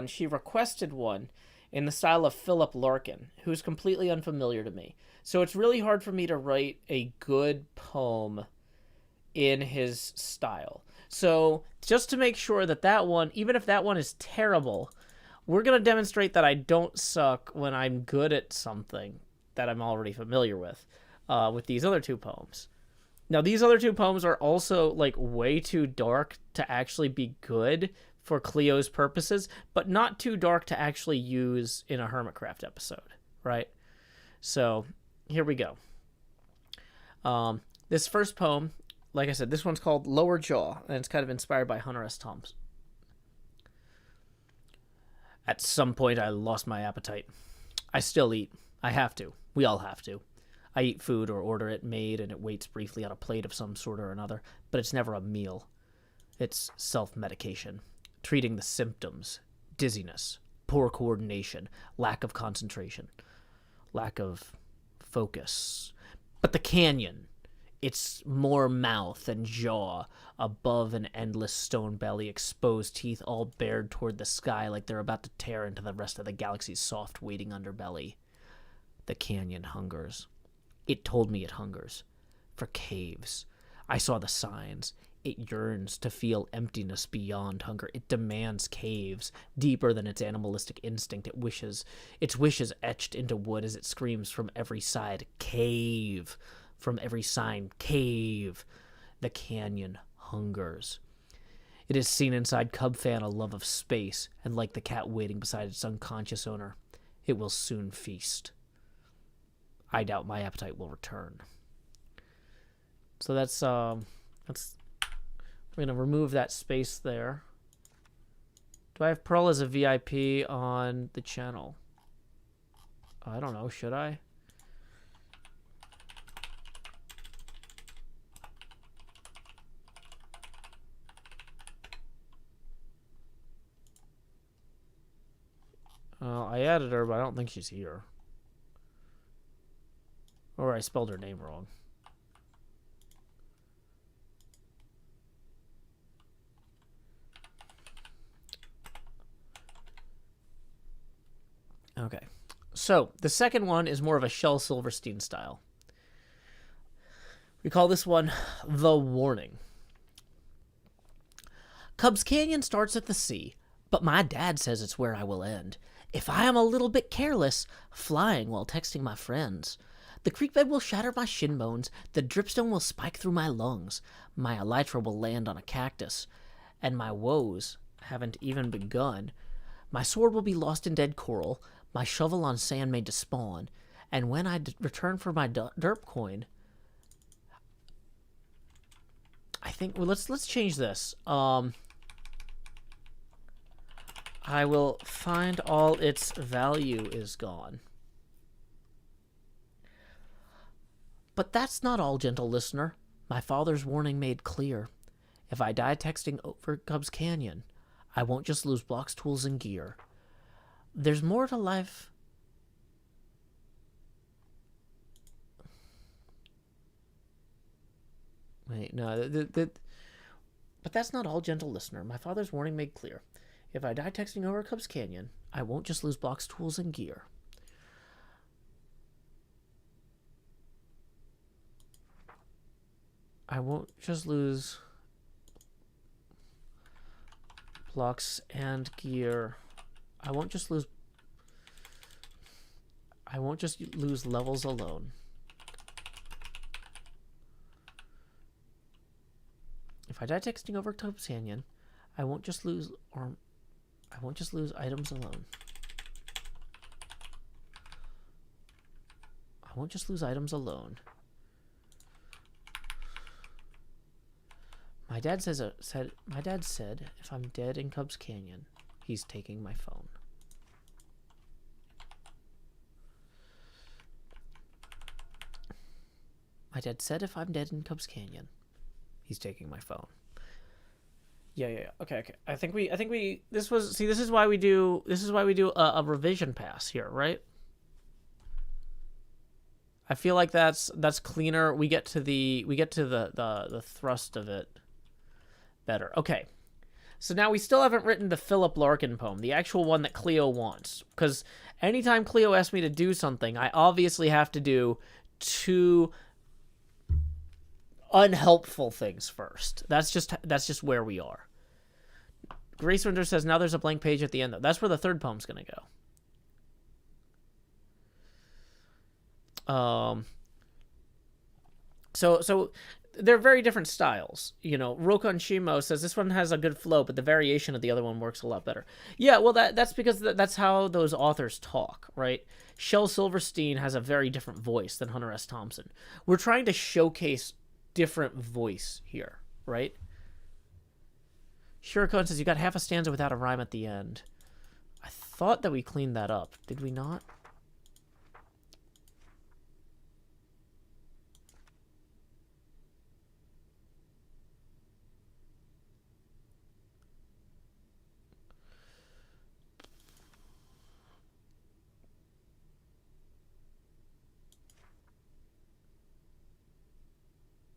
She requested one in the style of Philip Larkin, who's completely unfamiliar to me. So it's really hard for me to write a good poem in his style. So just to make sure that one, even if that one is terrible, we're going to demonstrate that I don't suck when I'm good at something that I'm already familiar with these other 2 poems. Now, these other 2 poems are also like way too dark to actually be good for Cleo's purposes, but not too dark to actually use in a HermitCraft episode, right? So here we go. This first poem, like I said, this one's called Lower Jaw, and it's kind of inspired by Hunter S. Thompson. At some point, I lost my appetite. I still eat. I have to. We all have to. I eat food or order it made, and it waits briefly on a plate of some sort or another, but it's never a meal. It's self-medication, treating the symptoms, dizziness, poor coordination, lack of concentration, lack of focus. But the canyon, it's more mouth and jaw, above an endless stone belly, exposed teeth all bared toward the sky like they're about to tear into the rest of the galaxy's soft waiting underbelly. The canyon hungers. It told me it hungers. For caves. I saw the signs. It yearns to feel emptiness beyond hunger. It demands caves, deeper than its animalistic instinct. Its wishes etched into wood as it screams from every side, cave. From every sign, cave, the canyon hungers. It is seen inside Cub Fan a love of space, and like the cat waiting beside its unconscious owner, it will soon feast. I doubt my appetite will return. So we're gonna remove that space there. Do I have Pearl as a VIP on the channel? I don't know, should I? I added her, but I don't think she's here. Or I spelled her name wrong. Okay. So, the second one is more of a Shel Silverstein style. We call this one The Warning. Cubs Canyon starts at the sea, but my dad says it's where I will end. If I am a little bit careless, flying while texting my friends. The creek bed will shatter my shin bones, the dripstone will spike through my lungs, my elytra will land on a cactus, and my woes haven't even begun. My sword will be lost in dead coral, my shovel on sand made to spawn, and when I return for my derp coin, I think, well, let's change this. I will find all its value is gone. But that's not all, gentle listener. My father's warning made clear. If I die texting over Cubs Canyon, I won't just lose blocks, tools, and gear. There's more to life. Wait, no. But that's not all, gentle listener. My father's warning made clear. If I die texting over Cubs Canyon, I won't just lose blocks, tools, and gear. I won't just lose blocks and gear. I won't just lose levels alone. If I die texting over Cubs Canyon, I won't just lose items alone. I won't just lose items alone. My dad said if I'm dead in Cubs Canyon, he's taking my phone. My dad said if I'm dead in Cubs Canyon, he's taking my phone. Yeah. Okay. I think we. This is why we do a revision pass here, right? I feel like that's cleaner. We get to the thrust of it better. Okay. So now we still haven't written the Philip Larkin poem, the actual one that Cleo wants, because anytime Cleo asks me to do something, I obviously have to do two unhelpful things first. That's just where we are. Grace Winter says now there's a blank page at the end though. That's where the third poem's gonna go. So they're very different styles. You know, Rokon Shimo says this one has a good flow, but the variation of the other one works a lot better. Yeah, well that's because that's how those authors talk, right? Shel Silverstein has a very different voice than Hunter S. Thompson. We're trying to showcase different voice here, right? Shurikon says you got half a stanza without a rhyme at the end. I thought that we cleaned that up. Did we not?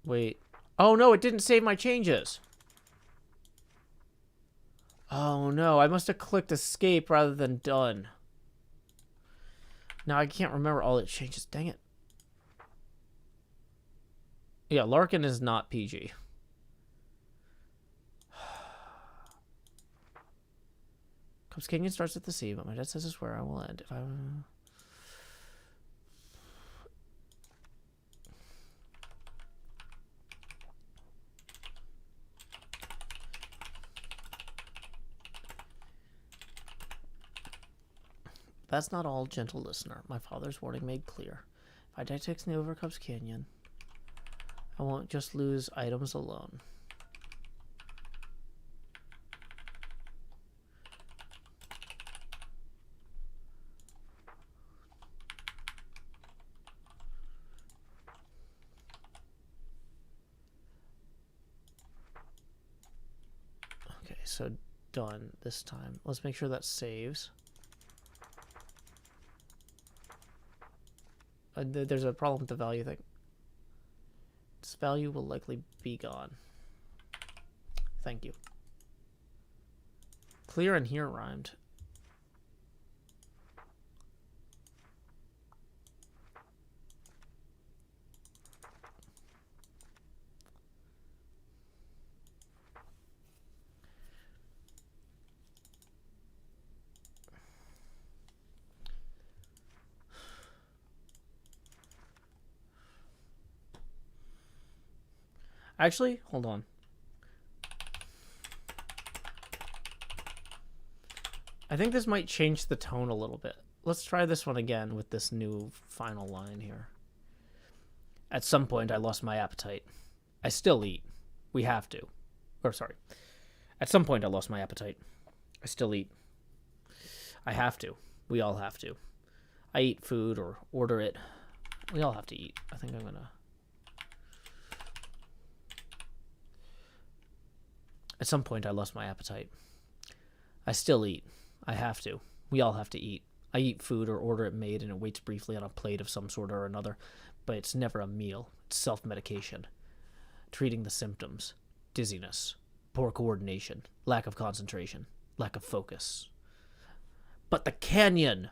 Wait. Oh no, it didn't save my changes. Oh no, I must have clicked escape rather than done. Now I can't remember all the changes. Dang it. Yeah, Larkin is not PG. Cubs Canyon starts at the sea, but my dad says it's where I will end. If I... That's not all, gentle listener. My father's warning made clear. If I die text in the Overcups Canyon, I won't just lose items alone. Okay, so done this time. Let's make sure that saves. There's a problem with the value thing. This value will likely be gone. Thank you. Clear and here rhymed. Actually, hold on. I think this might change the tone a little bit. Let's try this one again with this new final line here. At some point, I lost my appetite. I still eat. We have to. Or, sorry. At some point, I lost my appetite. I still eat. I have to. We all have to. I eat food or order it. We all have to eat. I think I'm going to... At some point, I lost my appetite. I still eat. I have to. We all have to eat. I eat food or order it made and it waits briefly on a plate of some sort or another, but it's never a meal. It's self-medication. Treating the symptoms. Dizziness. Poor coordination. Lack of concentration. Lack of focus. But the canyon!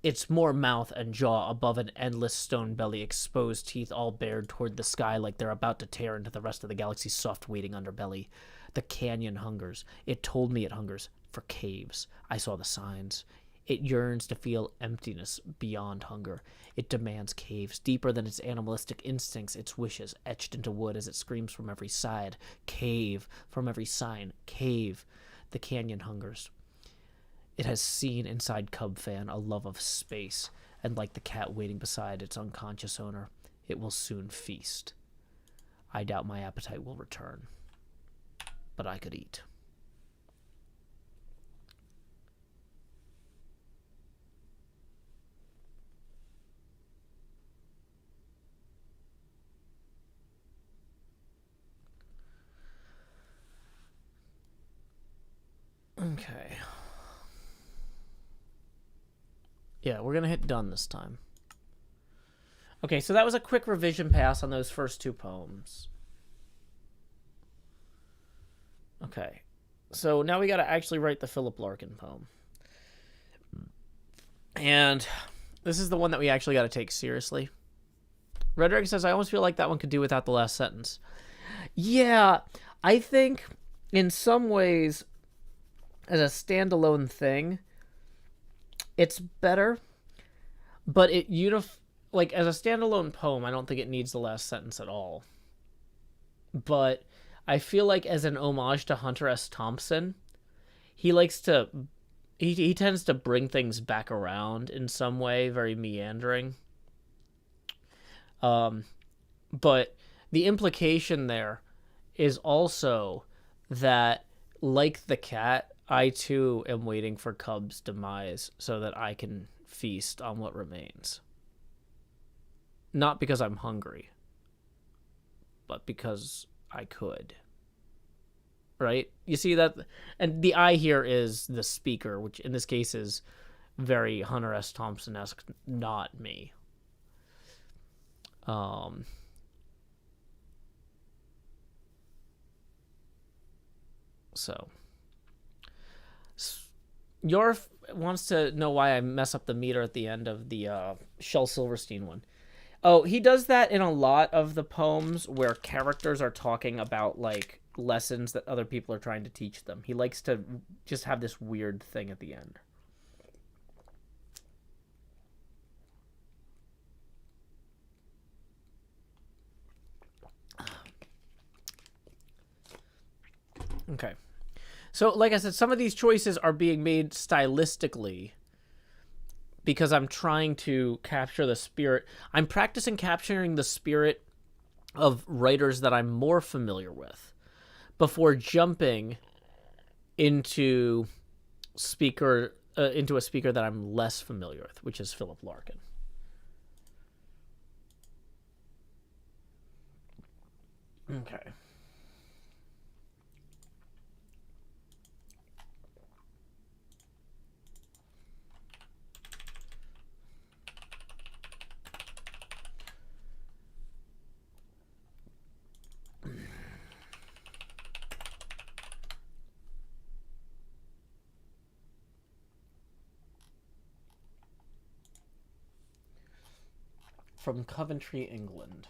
Its more mouth and jaw above an endless stone belly, exposed teeth all bared toward the sky like they're about to tear into the rest of the galaxy's soft waiting underbelly. The canyon hungers. It told me it hungers for caves. I saw the signs. It yearns to feel emptiness beyond hunger. It demands caves, deeper than its animalistic instincts, its wishes, etched into wood as it screams from every side. Cave, from every sign. Cave. The canyon hungers. It has seen inside Cub Fan a love of space, and like the cat waiting beside its unconscious owner, it will soon feast. I doubt my appetite will return, but I could eat. Okay. Yeah, we're going to hit done this time. Okay, so that was a quick revision pass on those first two poems. Okay. So now we got to actually write the Philip Larkin poem. And this is the one that we actually got to take seriously. Redrick says, I almost feel like that one could do without the last sentence. Yeah, I think in some ways, as a standalone thing, it's better, but it like as a standalone poem, I don't think it needs the last sentence at all. But I feel like as an homage to Hunter S. Thompson, he likes to he tends to bring things back around in some way, very meandering. But the implication there is also that, like the cat, I too am waiting for Cub's demise so that I can feast on what remains. Not because I'm hungry, but because I could. Right? You see that? And the I here is the speaker, which in this case is very Hunter S. Thompson-esque, not me. So... Yorf wants to know why I mess up the meter at the end of the Shel Silverstein one. Oh, he does that in a lot of the poems where characters are talking about, like, lessons that other people are trying to teach them. He likes to just have this weird thing at the end. Okay. So, like I said, some of these choices are being made stylistically because I'm trying to capture the spirit. I'm practicing capturing the spirit of writers that I'm more familiar with before jumping into into a speaker that I'm less familiar with, which is Philip Larkin. Okay. From Coventry, England.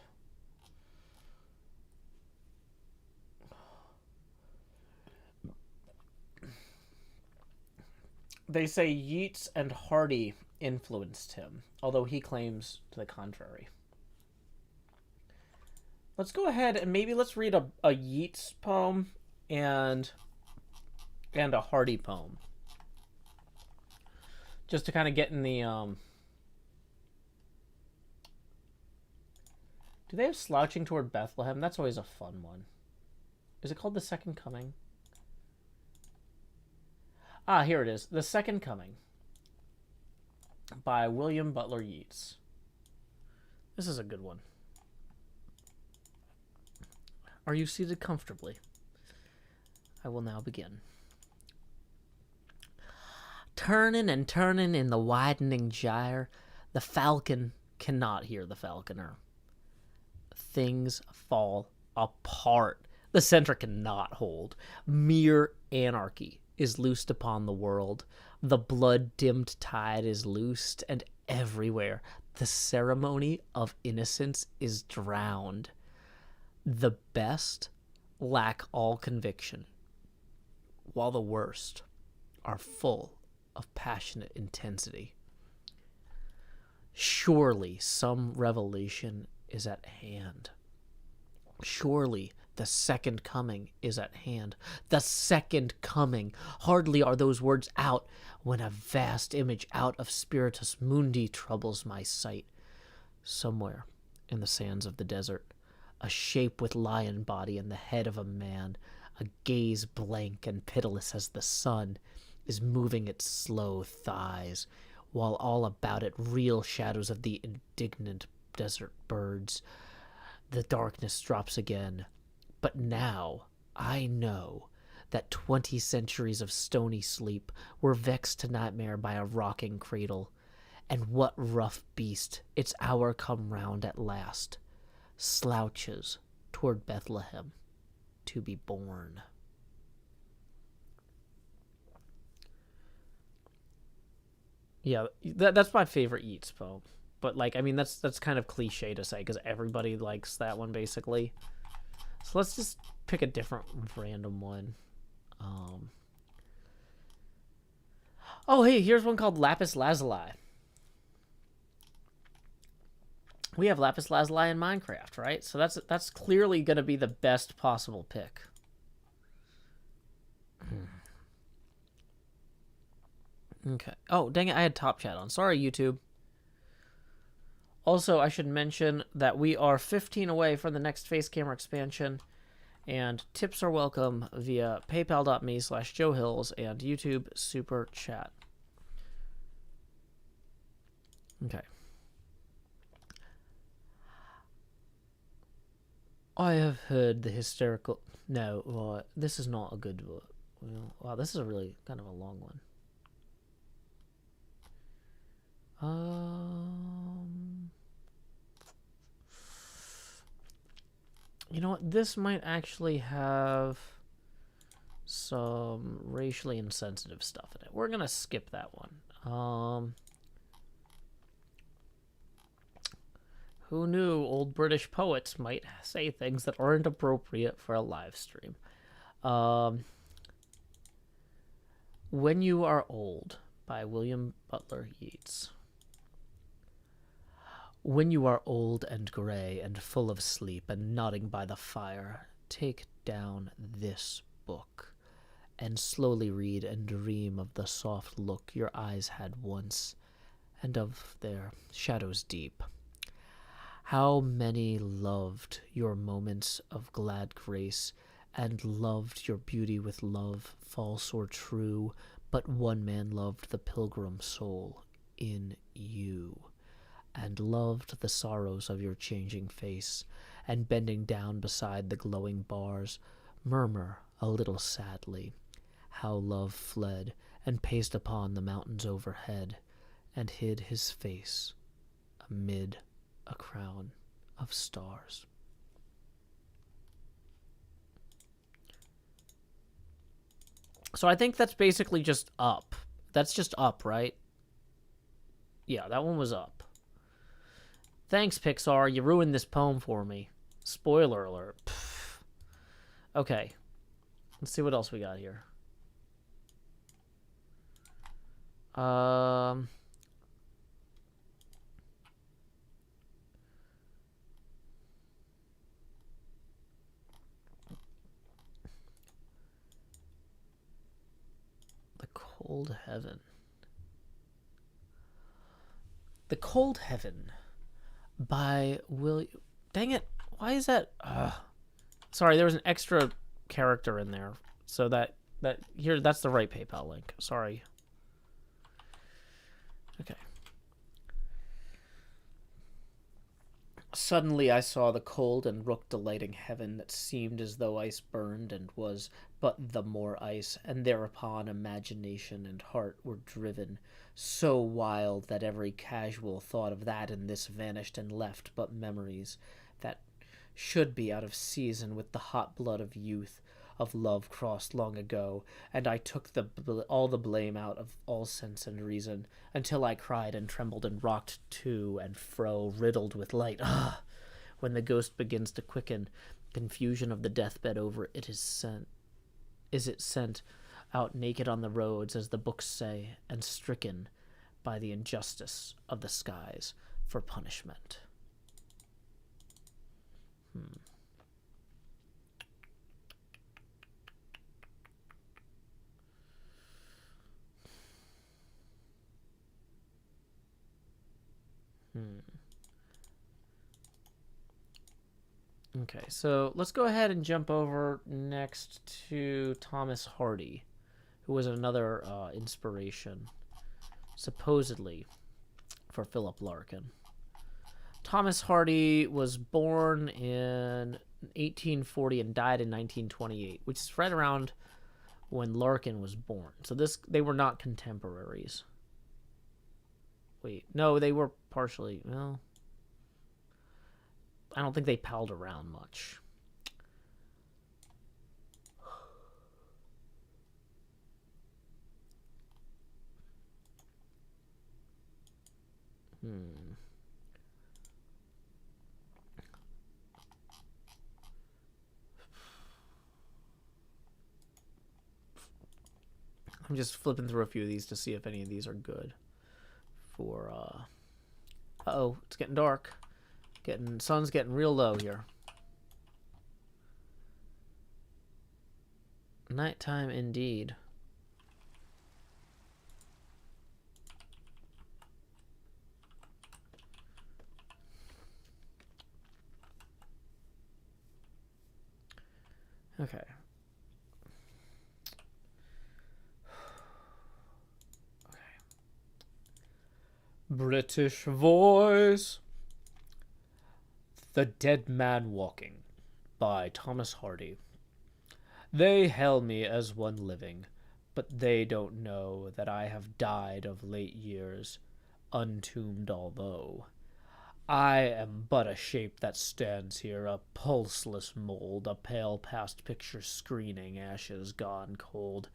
They say Yeats and Hardy influenced him, although he claims to the contrary. Let's go ahead and maybe let's read a Yeats poem and a Hardy poem, just to kind of get in the Do they have Slouching Toward Bethlehem? That's always a fun one. Is it called The Second Coming? Ah, here it is. The Second Coming by William Butler Yeats. This is a good one. Are you seated comfortably? I will now begin. Turning and turning in the widening gyre, the falcon cannot hear the falconer. Things fall apart. The center cannot hold. Mere anarchy is loosed upon the world. The blood-dimmed tide is loosed, and everywhere the ceremony of innocence is drowned. The best lack all conviction, while the worst are full of passionate intensity. Surely some revelation is at hand. Surely the second coming is at hand. The second coming. Hardly are those words out when a vast image out of Spiritus Mundi troubles my sight. Somewhere in the sands of the desert, a shape with lion body and the head of a man, a gaze blank and pitiless as the sun, is moving its slow thighs, while all about it reel shadows of the indignant desert birds. The darkness drops again, but now I know that 20 centuries of stony sleep were vexed to nightmare by a rocking cradle, and what rough beast, its hour come round at last, slouches toward Bethlehem to be born. Yeah, that's my favorite Yeats poem. But, like, I mean, that's kind of cliche to say, because everybody likes that one, basically. So let's just pick a different random one. Oh, hey, here's one called Lapis Lazuli. We have Lapis Lazuli in Minecraft, right? So that's clearly going to be the best possible pick. Okay. Oh, dang it, I had Top Chat on. Sorry, YouTube. Also, I should mention that we are 15 away from the next face camera expansion, and tips are welcome via paypal.me/JoeHills and YouTube Super Chat. Okay. I have heard the hysterical... No, right, this is not a good one. Wow, this is a really kind of a long one. You know what? This might actually have some racially insensitive stuff in it. We're gonna skip that one. Who knew old British poets might say things that aren't appropriate for a live stream? When You Are Old by William Butler Yeats. When you are old and gray and full of sleep and nodding by the fire, take down this book and slowly read and dream of the soft look your eyes had once and of their shadows deep. How many loved your moments of glad grace, and loved your beauty with love, false or true, but one man loved the pilgrim soul in you, and loved the sorrows of your changing face, and bending down beside the glowing bars, murmur a little sadly, how love fled, and paced upon the mountains overhead, and hid his face amid a crown of stars. So I think that's basically just up. That's just up, right? Yeah, that one was up. Thanks, Pixar. You ruined this poem for me. Spoiler alert. Pfft. Okay. Let's see what else we got here. The Cold Heaven. The Cold Heaven by William. Dang it. Why is that? Sorry, there was an extra character in there. So that's the right PayPal link. Sorry. Okay. Suddenly I saw the cold and rook-delighting heaven that seemed as though ice burned and was but the more ice, and thereupon imagination and heart were driven so wild that every casual thought of that and this vanished and left but memories that should be out of season with the hot blood of youth, of love crossed long ago, and I took all the blame out of all sense and reason, until I cried and trembled and rocked to and fro, riddled with light. When the ghost begins to quicken, confusion of the deathbed over it is it sent out naked on the roads, as the books say, and stricken by the injustice of the skies for punishment. Okay, so let's go ahead and jump over next to Thomas Hardy, who was another inspiration, supposedly, for Philip Larkin. Thomas Hardy was born in 1840 and died in 1928, which is right around when Larkin was born. So they were not contemporaries. Wait, no, they were partially. Well, I don't think they palled around much. I'm just flipping through a few of these to see if any of these are good for uh-oh, it's getting dark. Sun's getting real low here. Nighttime indeed. Okay. British voice. The Dead Man Walking by Thomas Hardy. They hail me as one living, but they don't know that I have died of late years, untombed although. I am but a shape that stands here, a pulseless mold, a pale past picture screening, ashes gone cold.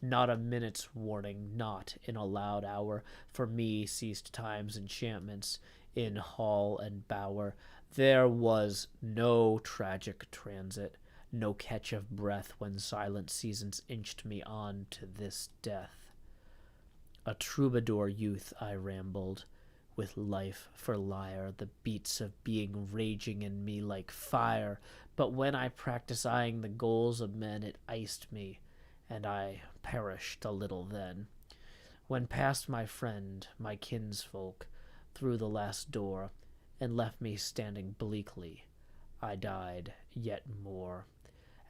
Not a minute's warning, not in a loud hour, for me ceased time's enchantments, in hall and bower. There was no tragic transit, no catch of breath when silent seasons inched me on to this death. A troubadour youth I rambled, with life for lyre, the beats of being raging in me like fire, but when I practiced eyeing the goals of men, it iced me, and I perished a little then. when passed my friend, my kinsfolk, through the last door, and left me standing bleakly, I died yet more.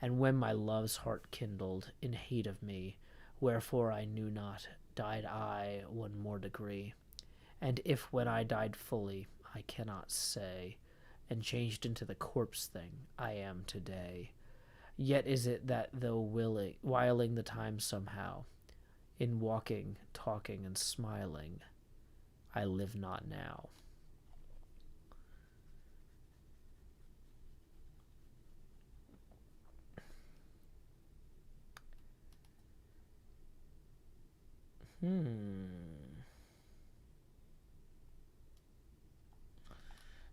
And when my love's heart kindled in hate of me, wherefore I knew not, died I one more degree. And if when I died fully, I cannot say, and changed into the corpse thing I am today, yet is it that though whiling the time somehow, in walking, talking, and smiling, I live not now.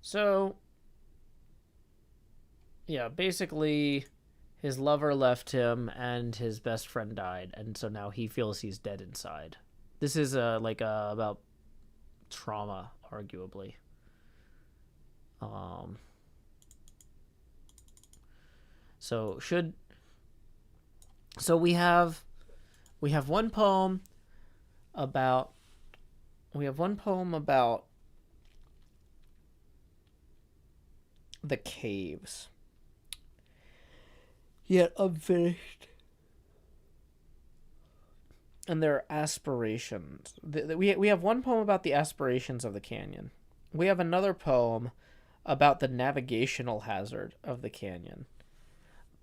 So, yeah, basically, his lover left him and his best friend died, and so now he feels he's dead inside. This is about trauma, arguably. So we have one poem about the caves, yet unfinished, and their aspirations. We have one poem about the aspirations of the canyon. We have another poem about the navigational hazard of the canyon.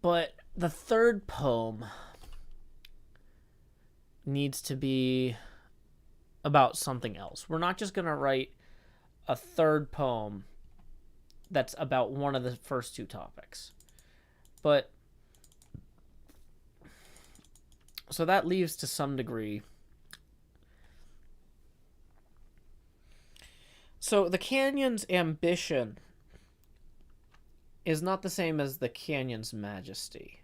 But the third poem needs to be about something else. We're not just going to write a third poem that's about one of the first two topics. But so that leaves to some degree. So the canyon's ambition is not the same as the canyon's majesty,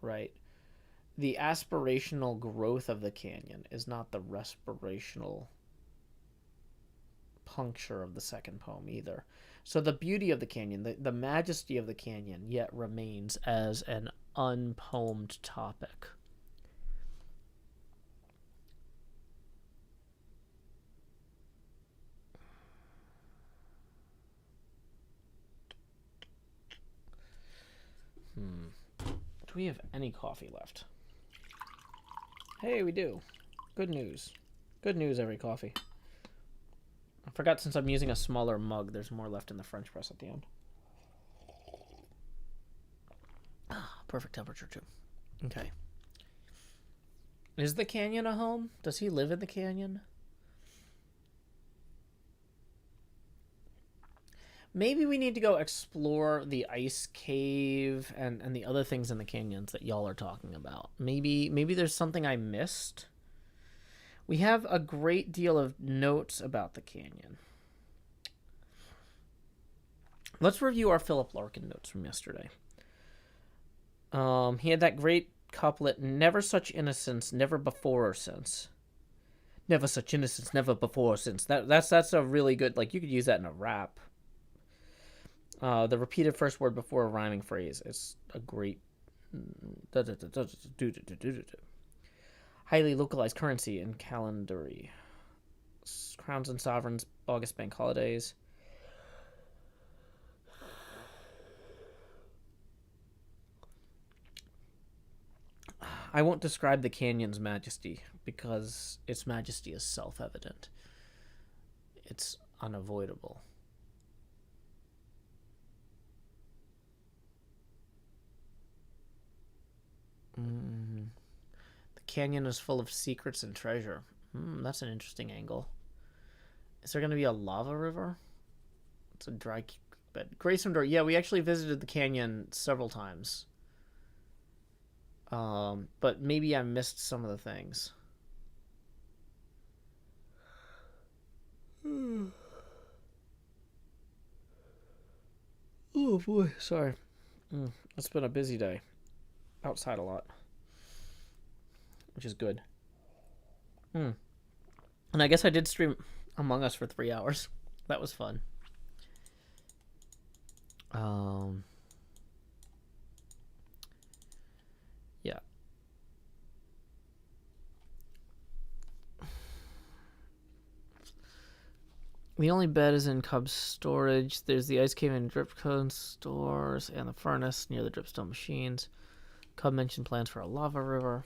right? The aspirational growth of the canyon is not the respirational puncture of the second poem either. So the beauty of the canyon, the majesty of the canyon, yet remains as an unpoemed topic. Do we have any coffee left? Hey, we do. Good news. Good news, every coffee. I forgot, since I'm using a smaller mug, there's more left in the French press at the end. Perfect temperature, too. Okay. Is the canyon a home? Does he live in the canyon? Maybe we need to go explore the ice cave and the other things in the canyons that y'all are talking about. Maybe there's something I missed. We have a great deal of notes about the canyon. Let's review our Philip Larkin notes from yesterday. He had that great couplet, never such innocence, never before or since. Never such innocence, never before or since. That's a really good, like, you could use that in a rap. The repeated first word before a rhyming phrase is a great highly localized currency in calendary. Crowns and sovereigns, August bank holidays. I won't describe the canyon's majesty because its majesty is self-evident. It's unavoidable. The canyon is full of secrets and treasure. That's an interesting angle. Is there going to be a lava river? It's a dry bed. Grayson Door. Yeah, we actually visited the canyon several times. But maybe I missed some of the things. Oh boy, sorry. It's been a busy day. Outside a lot, which is good. And I guess I did stream Among Us for 3 hours. That was fun. Yeah. The only bed is in Cub's storage. There's the ice cave and dripstone stores and the furnace near the dripstone machines. Cub mentioned plans for a lava river.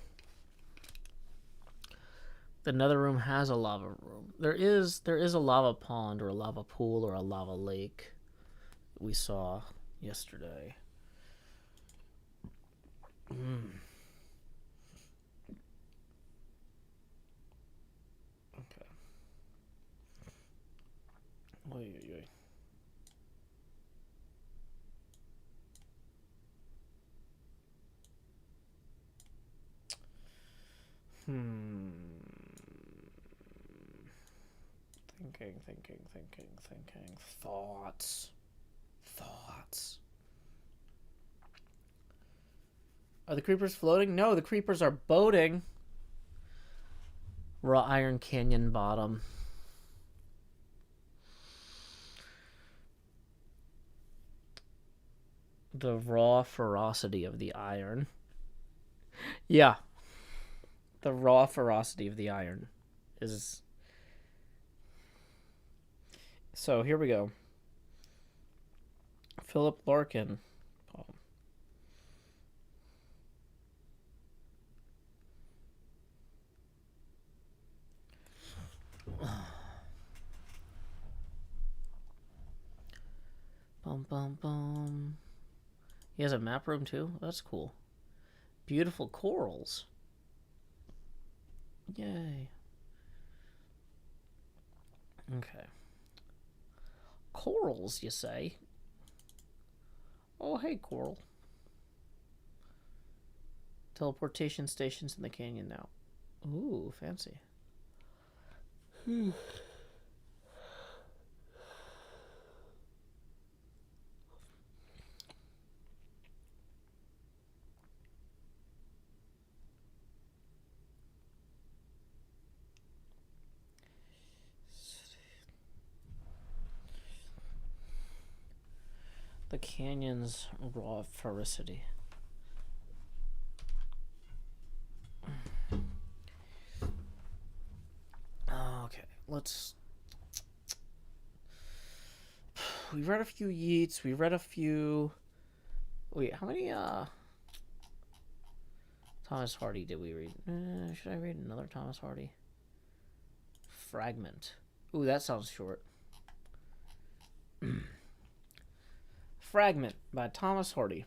The nether room has a lava room. There is a lava pond or a lava pool or a lava lake we saw yesterday. Okay. Oy, oy, oy. Thinking. Thoughts. Are the creepers floating? No, the creepers are boating. Raw Iron Canyon bottom. The raw ferocity of the iron. Yeah. The raw ferocity of the iron is... So, here we go. Philip Larkin poem. Bum, bum, bum. He has a map room too? That's cool. Beautiful corals. Yay. Okay. Corals, you say? Oh, hey, coral. Teleportation stations in the canyon now. Ooh, fancy. The canyon's raw ferocity. Okay, let's... We read a few Yeats. We read a few... Wait, how many, Thomas Hardy did we read? Should I read another Thomas Hardy? Fragment. Ooh, that sounds short. Fragment by Thomas Hardy.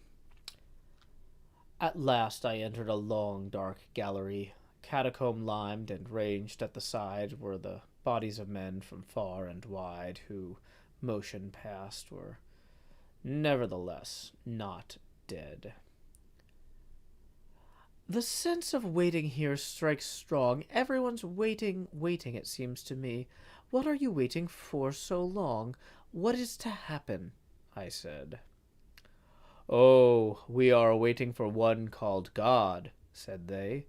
At last I entered a long, dark gallery. Catacomb limed and ranged at the side were the bodies of men from far and wide who, motion past, were nevertheless not dead. The sense of waiting here strikes strong. Everyone's waiting, it seems to me. What are you waiting for so long? What is to happen? I said. Oh, we are waiting for one called God, said they.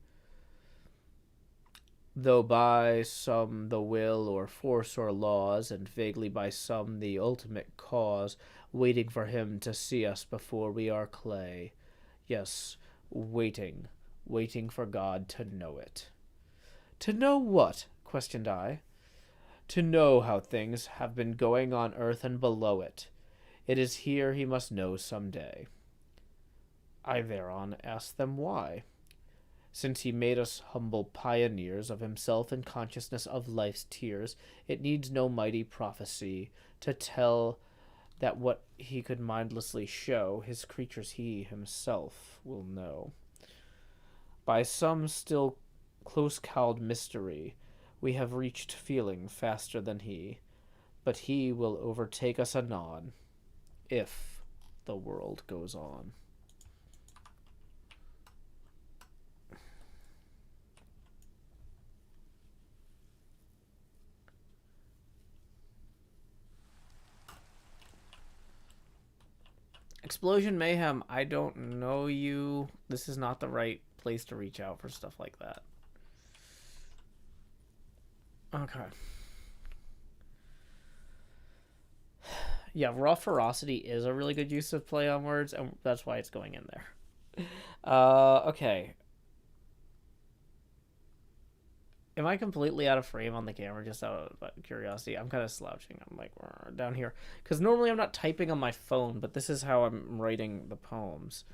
Though by some the will or force or laws, and vaguely by some the ultimate cause, waiting for him to see us before we are clay. Yes, waiting for God to know it. To know what? Questioned I. To know how things have been going on earth and below it. It is here he must know some day. I thereon asked them why. Since he made us humble pioneers of himself in consciousness of life's tears, it needs no mighty prophecy to tell that what he could mindlessly show, his creatures he himself will know. By some still close-cowled mystery, we have reached feeling faster than he, but he will overtake us anon, if the world goes on. Explosion Mayhem, I don't know you. This is not the right place to reach out for stuff like that. Okay. Yeah, raw ferocity is a really good use of play on words, and that's why it's going in there. Okay. Am I completely out of frame on the camera? Just out of curiosity, I'm kind of slouching. I'm like down here because normally I'm not typing on my phone, but this is how I'm writing the poems.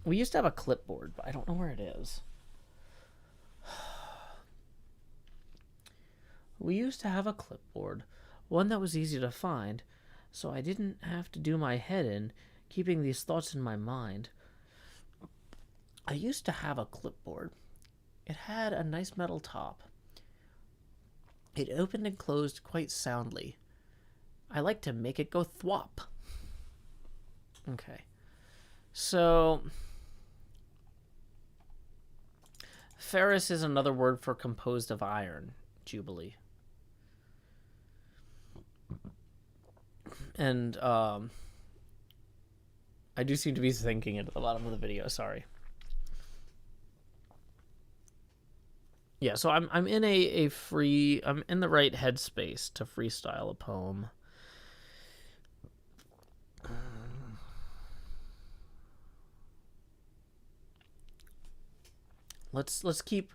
We used to have a clipboard, but I don't know where it is. We used to have a clipboard, one that was easy to find, so I didn't have to do my head in keeping these thoughts in my mind. I used to have a clipboard. It had a nice metal top. It opened and closed quite soundly. I like to make it go thwop. Okay. So, ferrous is another word for composed of iron, Jubilee. And I do seem to be thinking it at the bottom of the video, sorry. Yeah, so I'm in I'm in the right headspace to freestyle a poem. Let's keep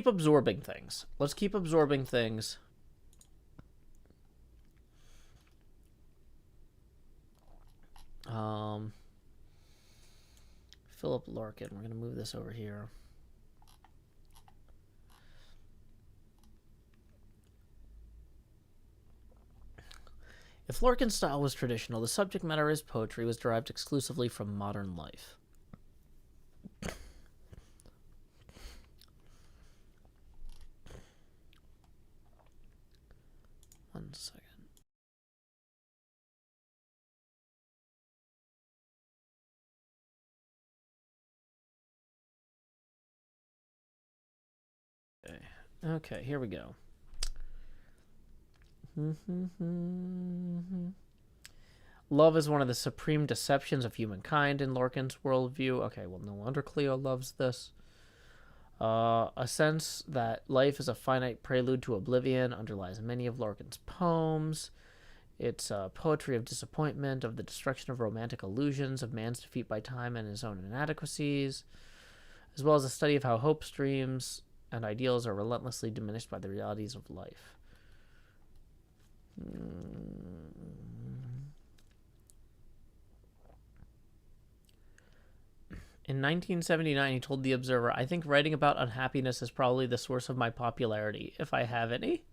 absorbing things. Let's keep absorbing things. Philip Larkin. We're gonna move this over here. If Larkin's style was traditional, the subject matter of his poetry was derived exclusively from modern life. One second. Okay, here we go. Love is one of the supreme deceptions of humankind in Larkin's worldview. Okay, well, no wonder Cleo loves this. A sense that life is a finite prelude to oblivion underlies many of Larkin's poems. It's poetry of disappointment, of the destruction of romantic illusions, of man's defeat by time and his own inadequacies, as well as a study of how hopes, dreams, and ideals are relentlessly diminished by the realities of life. In 1979, he told The Observer, "I think writing about unhappiness is probably the source of my popularity, if I have any."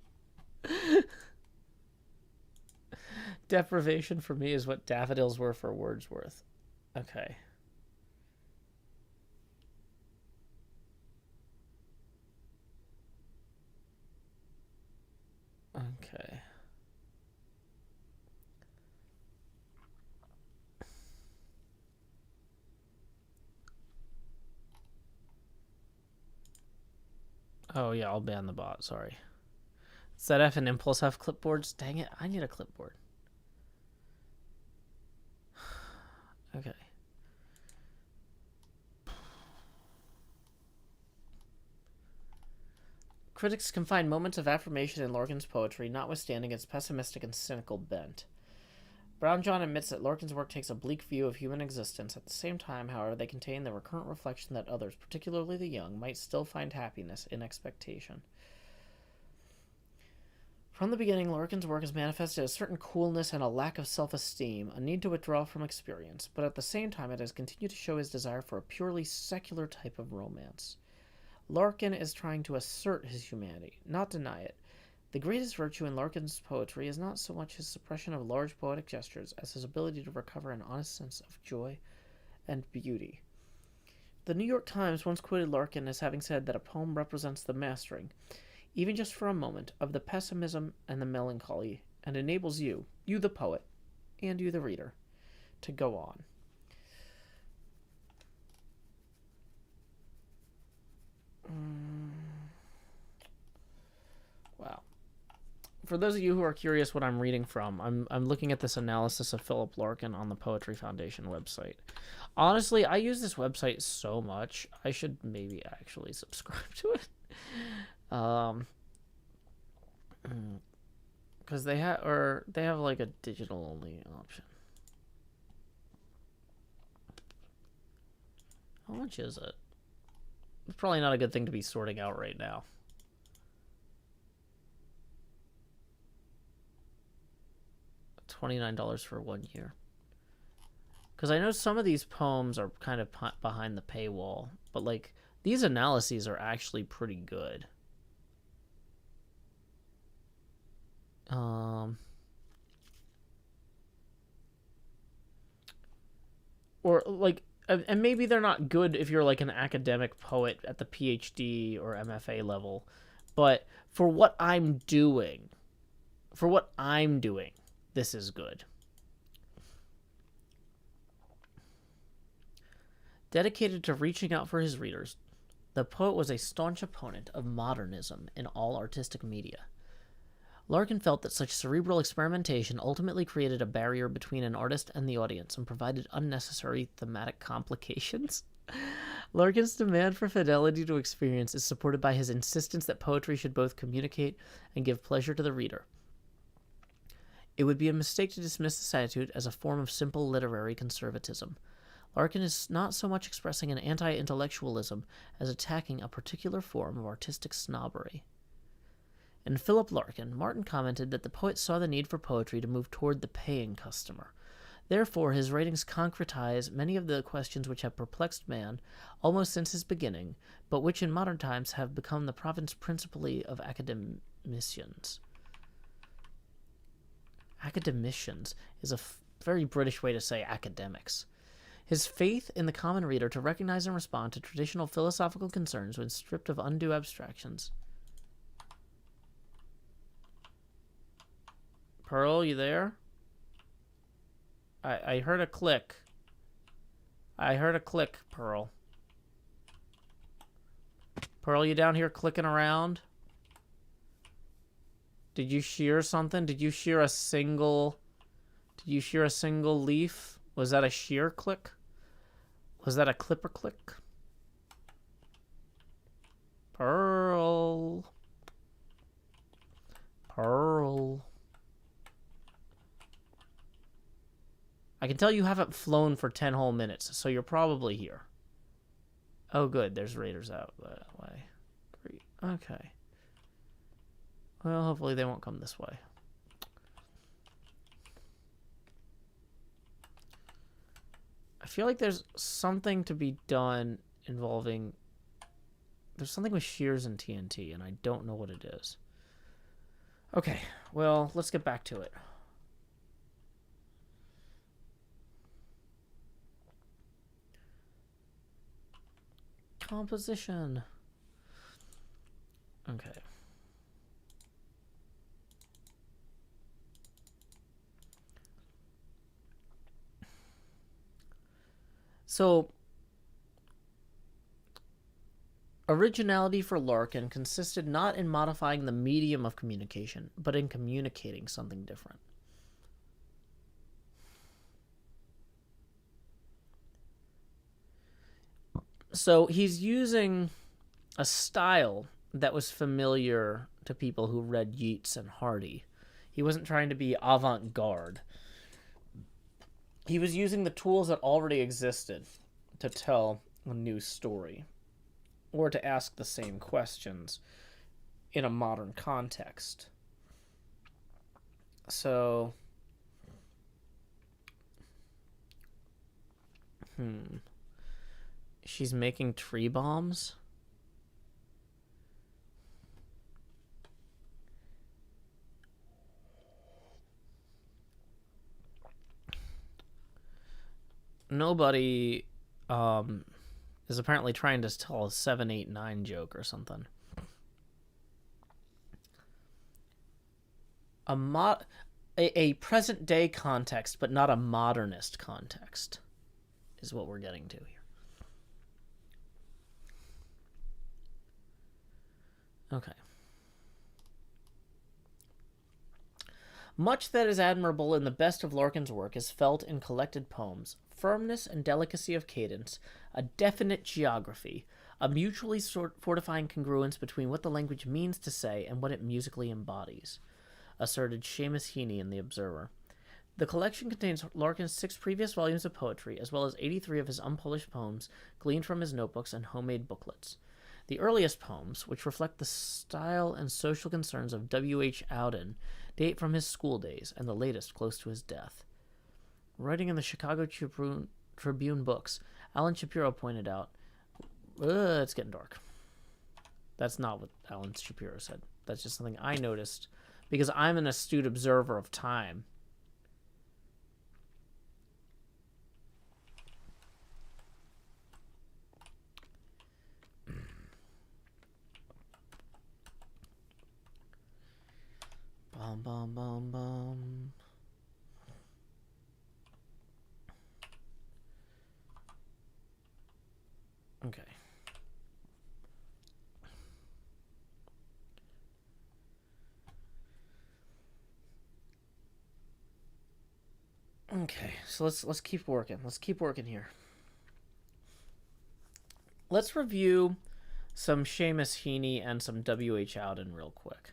Deprivation for me is what daffodils were for Wordsworth. Okay. Okay. Oh, yeah, I'll ban the bot. Sorry. ZF and Impulse have clipboards. Dang it, I need a clipboard. Okay. Critics can find moments of affirmation in Larkin's poetry, notwithstanding its pessimistic and cynical bent. Brown John admits that Larkin's work takes a bleak view of human existence. At the same time, however, they contain the recurrent reflection that others, particularly the young, might still find happiness in expectation. From the beginning, Larkin's work has manifested a certain coolness and a lack of self-esteem, a need to withdraw from experience, but at the same time it has continued to show his desire for a purely secular type of romance. Larkin is trying to assert his humanity, not deny it. The greatest virtue in Larkin's poetry is not so much his suppression of large poetic gestures as his ability to recover an honest sense of joy and beauty. The New York Times once quoted Larkin as having said that a poem represents the mastering, even just for a moment, of the pessimism and the melancholy, and enables you the poet, and you the reader, to go on. Wow. For those of you who are curious what I'm reading from, I'm looking at this analysis of Philip Larkin on the Poetry Foundation website. Honestly, I use this website so much, I should maybe actually subscribe to it. Because they have like a digital only option. How much is it? It's probably not a good thing to be sorting out right now. $29 for 1 year. Because I know some of these poems are kind of behind the paywall, but like these analyses are actually pretty good. Or like, and maybe they're not good if you're like an academic poet at the PhD or MFA level, but for what I'm doing, this is good. Dedicated to reaching out for his readers, the poet was a staunch opponent of modernism in all artistic media. Larkin felt that such cerebral experimentation ultimately created a barrier between an artist and the audience and provided unnecessary thematic complications. Larkin's demand for fidelity to experience is supported by his insistence that poetry should both communicate and give pleasure to the reader. It would be a mistake to dismiss this attitude as a form of simple literary conservatism. Larkin is not so much expressing an anti-intellectualism as attacking a particular form of artistic snobbery. In Philip Larkin, Martin commented that the poet saw the need for poetry to move toward the paying customer. Therefore, his writings concretize many of the questions which have perplexed man almost since his beginning, but which in modern times have become the province principally of academicians. Academicians is a very British way to say academics. His faith in the common reader to recognize and respond to traditional philosophical concerns when stripped of undue abstractions. Pearl, you there? I heard a click. I heard a click, Pearl. Pearl, you down here clicking around? Did you shear something? Did you shear a single leaf? Was that a shear click? Was that a clipper click? Pearl. Pearl. I can tell you haven't flown for 10 whole minutes, so you're probably here. Oh, good. There's raiders out that way. Great. Okay. Well, hopefully they won't come this way. I feel like there's something to be done involving... There's something with shears and TNT, and I don't know what it is. Okay, well, let's get back to it. Composition. Okay. So, originality for Larkin consisted not in modifying the medium of communication, but in communicating something different. So he's using a style that was familiar to people who read Yeats and Hardy. He wasn't trying to be avant-garde. He was using the tools that already existed to tell a new story, or to ask the same questions in a modern context. So, she's making tree bombs? Nobody is apparently trying to tell a 789 joke or something. A present day context, but not a modernist context, is what we're getting to here. Okay. Much that is admirable in the best of Larkin's work is felt in collected poems. Firmness and delicacy of cadence, a definite geography, a mutually fortifying congruence between what the language means to say and what it musically embodies, asserted Seamus Heaney in The Observer. The collection contains Larkin's 6 previous volumes of poetry, as well as 83 of his unpublished poems gleaned from his notebooks and homemade booklets. The earliest poems, which reflect the style and social concerns of W.H. Auden, date from his school days and the latest close to his death. Writing in the Chicago Tribune books, Alan Shapiro pointed out, it's getting dark. That's not what Alan Shapiro said. That's just something I noticed because I'm an astute observer of time. Bum, bum, bum, bum. Okay. Okay, so let's keep working. Let's keep working here. Let's review some Seamus Heaney and some W.H. Auden real quick.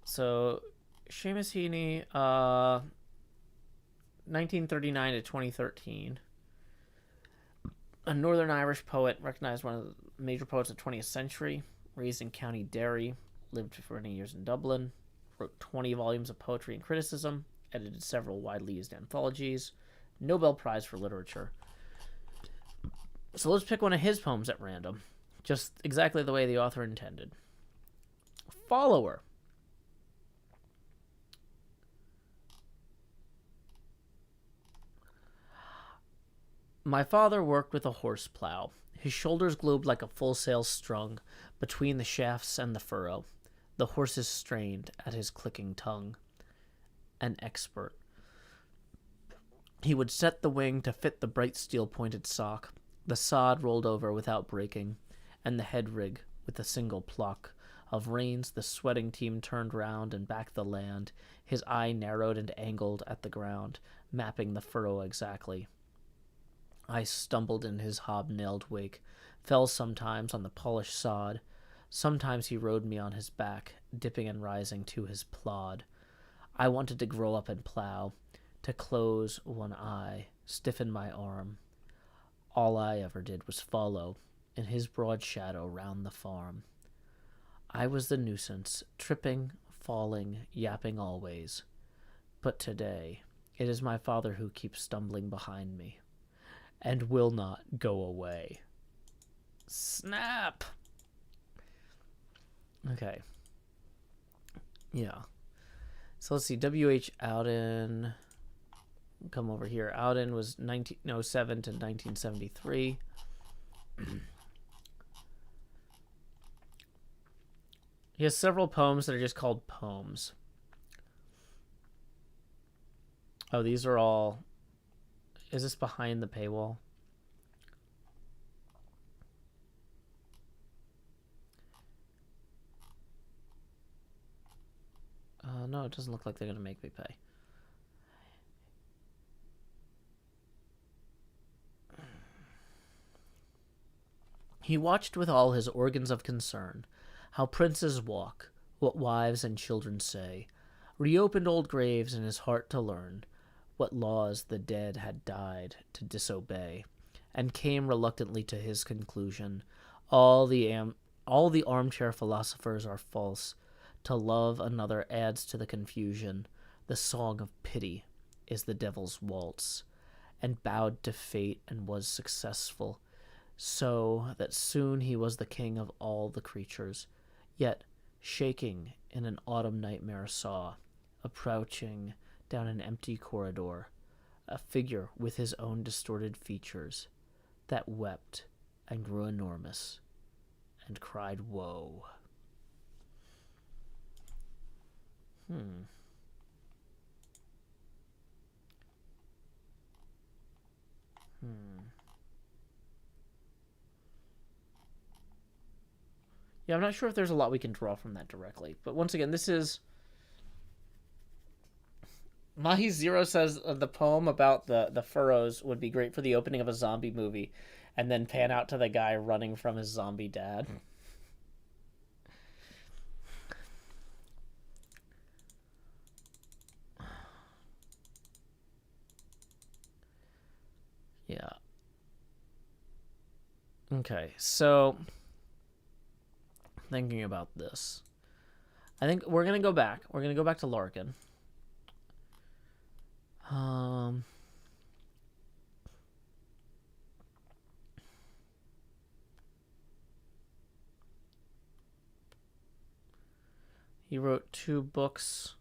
So, Seamus Heaney, 1939 to 2013. A Northern Irish poet, recognized one of the major poets of the 20th century, raised in County Derry, lived for many years in Dublin, wrote 20 volumes of poetry and criticism, edited several widely used anthologies, Nobel Prize for Literature. So let's pick one of his poems at random, just exactly the way the author intended. Follower. My father worked with a horse plow. His shoulders globed like a full sail strung between the shafts and the furrow. The horses strained at his clicking tongue. An expert. He would set the wing to fit the bright steel-pointed sock. The sod rolled over without breaking, and the head rig with a single pluck. Of reins, the sweating team turned round and back the land. His eye narrowed and angled at the ground, mapping the furrow exactly. I stumbled in his hobnailed wake, fell sometimes on the polished sod. Sometimes he rode me on his back, dipping and rising to his plod. I wanted to grow up and plow, to close one eye, stiffen my arm. All I ever did was follow, in his broad shadow round the farm. I was the nuisance, tripping, falling, yapping always. But today, it is my father who keeps stumbling behind me, and will not go away. Snap! Okay. Yeah. So let's see. W.H. Auden. Come over here. Auden was 1907 to 1973. He has several poems that are just called poems. Oh, these are all... Is this behind the paywall? No, it doesn't look like they're going to make me pay. He watched with all his organs of concern how princes walk, what wives and children say, reopened old graves in his heart to learn what laws the dead had died to disobey, and came reluctantly to his conclusion, all the armchair philosophers are false. To love another adds to the confusion. The song of pity is the devil's waltz, and bowed to fate and was successful, so that soon he was the king of all the creatures. Yet, shaking in an autumn nightmare saw, approaching down an empty corridor, a figure with his own distorted features, that wept and grew enormous, and cried woe. Yeah, I'm not sure if there's a lot we can draw from that directly. But once again, this is... Mahi Zero says the poem about the furrows would be great for the opening of a zombie movie, and then pan out to the guy running from his zombie dad. Yeah. Okay, so... Thinking about this. I think we're gonna go back. We're gonna go back to Larkin. He wrote 2 books.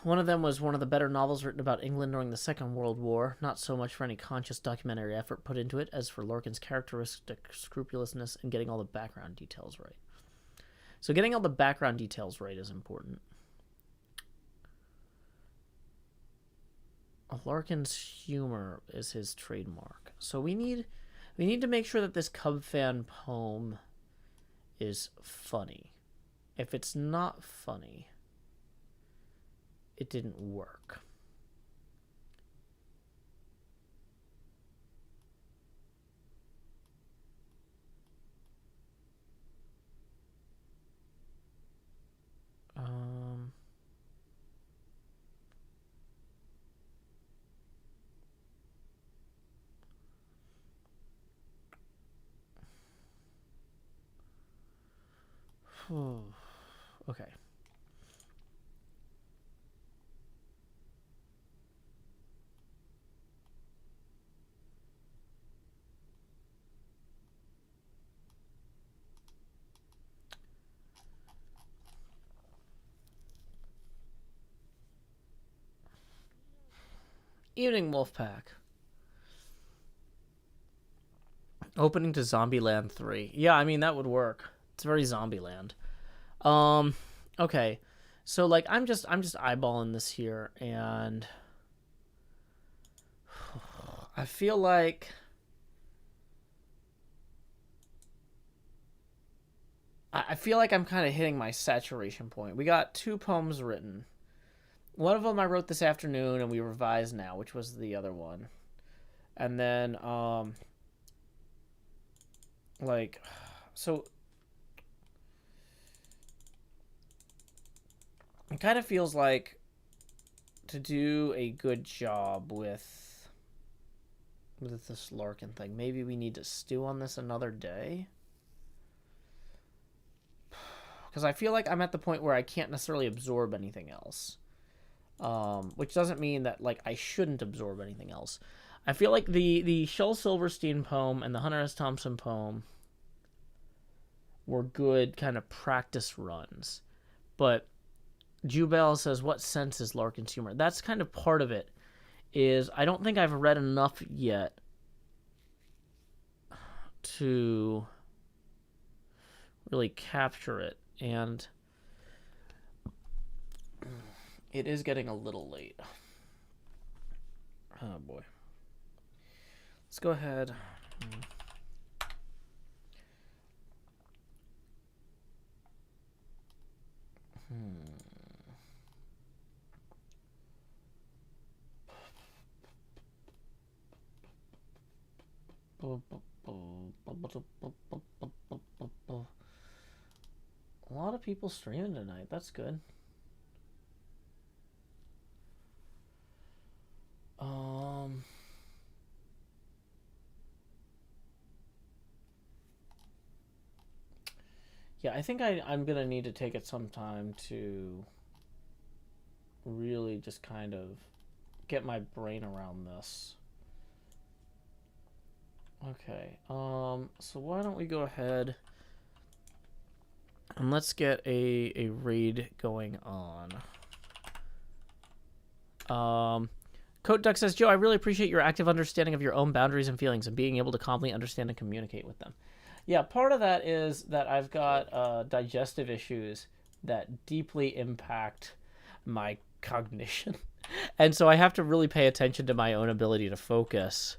One of them was one of the better novels written about England during the Second World War, not so much for any conscious documentary effort put into it as for Larkin's characteristic scrupulousness and getting all the background details right. So getting all the background details right is important. Larkin's humor is his trademark. So we need to make sure that this Cub fan poem is funny. If it's not funny, it didn't work. Okay. Evening, Wolfpack. Opening to Zombieland 3. Yeah, I mean, that would work. It's very Zombieland. Okay. So, like, I'm just eyeballing this here, and I feel like I'm kind of hitting my saturation point. We got 2 poems written. One of them I wrote this afternoon, and we revised now, which was the other one. And then, like, so it kind of feels like to do a good job with this Larkin thing, maybe we need to stew on this another day. Because I feel like I'm at the point where I can't necessarily absorb anything else. Which doesn't mean that, like, I shouldn't absorb anything else. I feel like the Shel Silverstein poem and the Hunter S. Thompson poem were good kind of practice runs. But Jubel says, what sense is Larkin's humor? That's kind of part of it, is I don't think I've read enough yet to really capture it. And it is getting a little late. Oh, boy. Let's go ahead. A lot of people streaming tonight. That's good. Yeah, I think I'm gonna need to take it some time to really just kind of get my brain around this. Okay, so why don't we go ahead and let's get a raid going on. Coat Duck says, Joe, I really appreciate your active understanding of your own boundaries and feelings and being able to calmly understand and communicate with them. Yeah, part of that is that I've got digestive issues that deeply impact my cognition. And so I have to really pay attention to my own ability to focus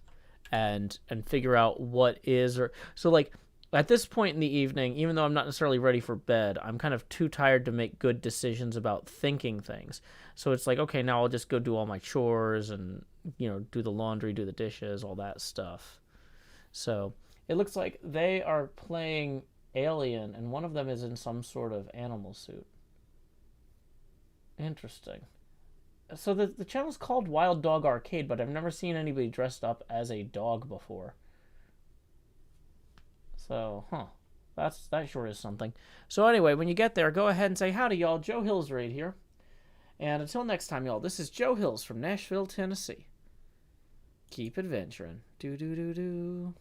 and figure out what is, or so, like, at this point in the evening, even though I'm not necessarily ready for bed, I'm kind of too tired to make good decisions about thinking things. So it's like, okay, now I'll just go do all my chores and, you know, do the laundry, do the dishes, all that stuff. So it looks like they are playing Alien, and one of them is in some sort of animal suit. Interesting. So the channel's called Wild Dog Arcade, but I've never seen anybody dressed up as a dog before. So, That sure is something. So anyway, when you get there, go ahead and say howdy, y'all. Joe Hills right here. And until next time, y'all, this is Joe Hills from Nashville, Tennessee. Keep adventuring. Do do do do.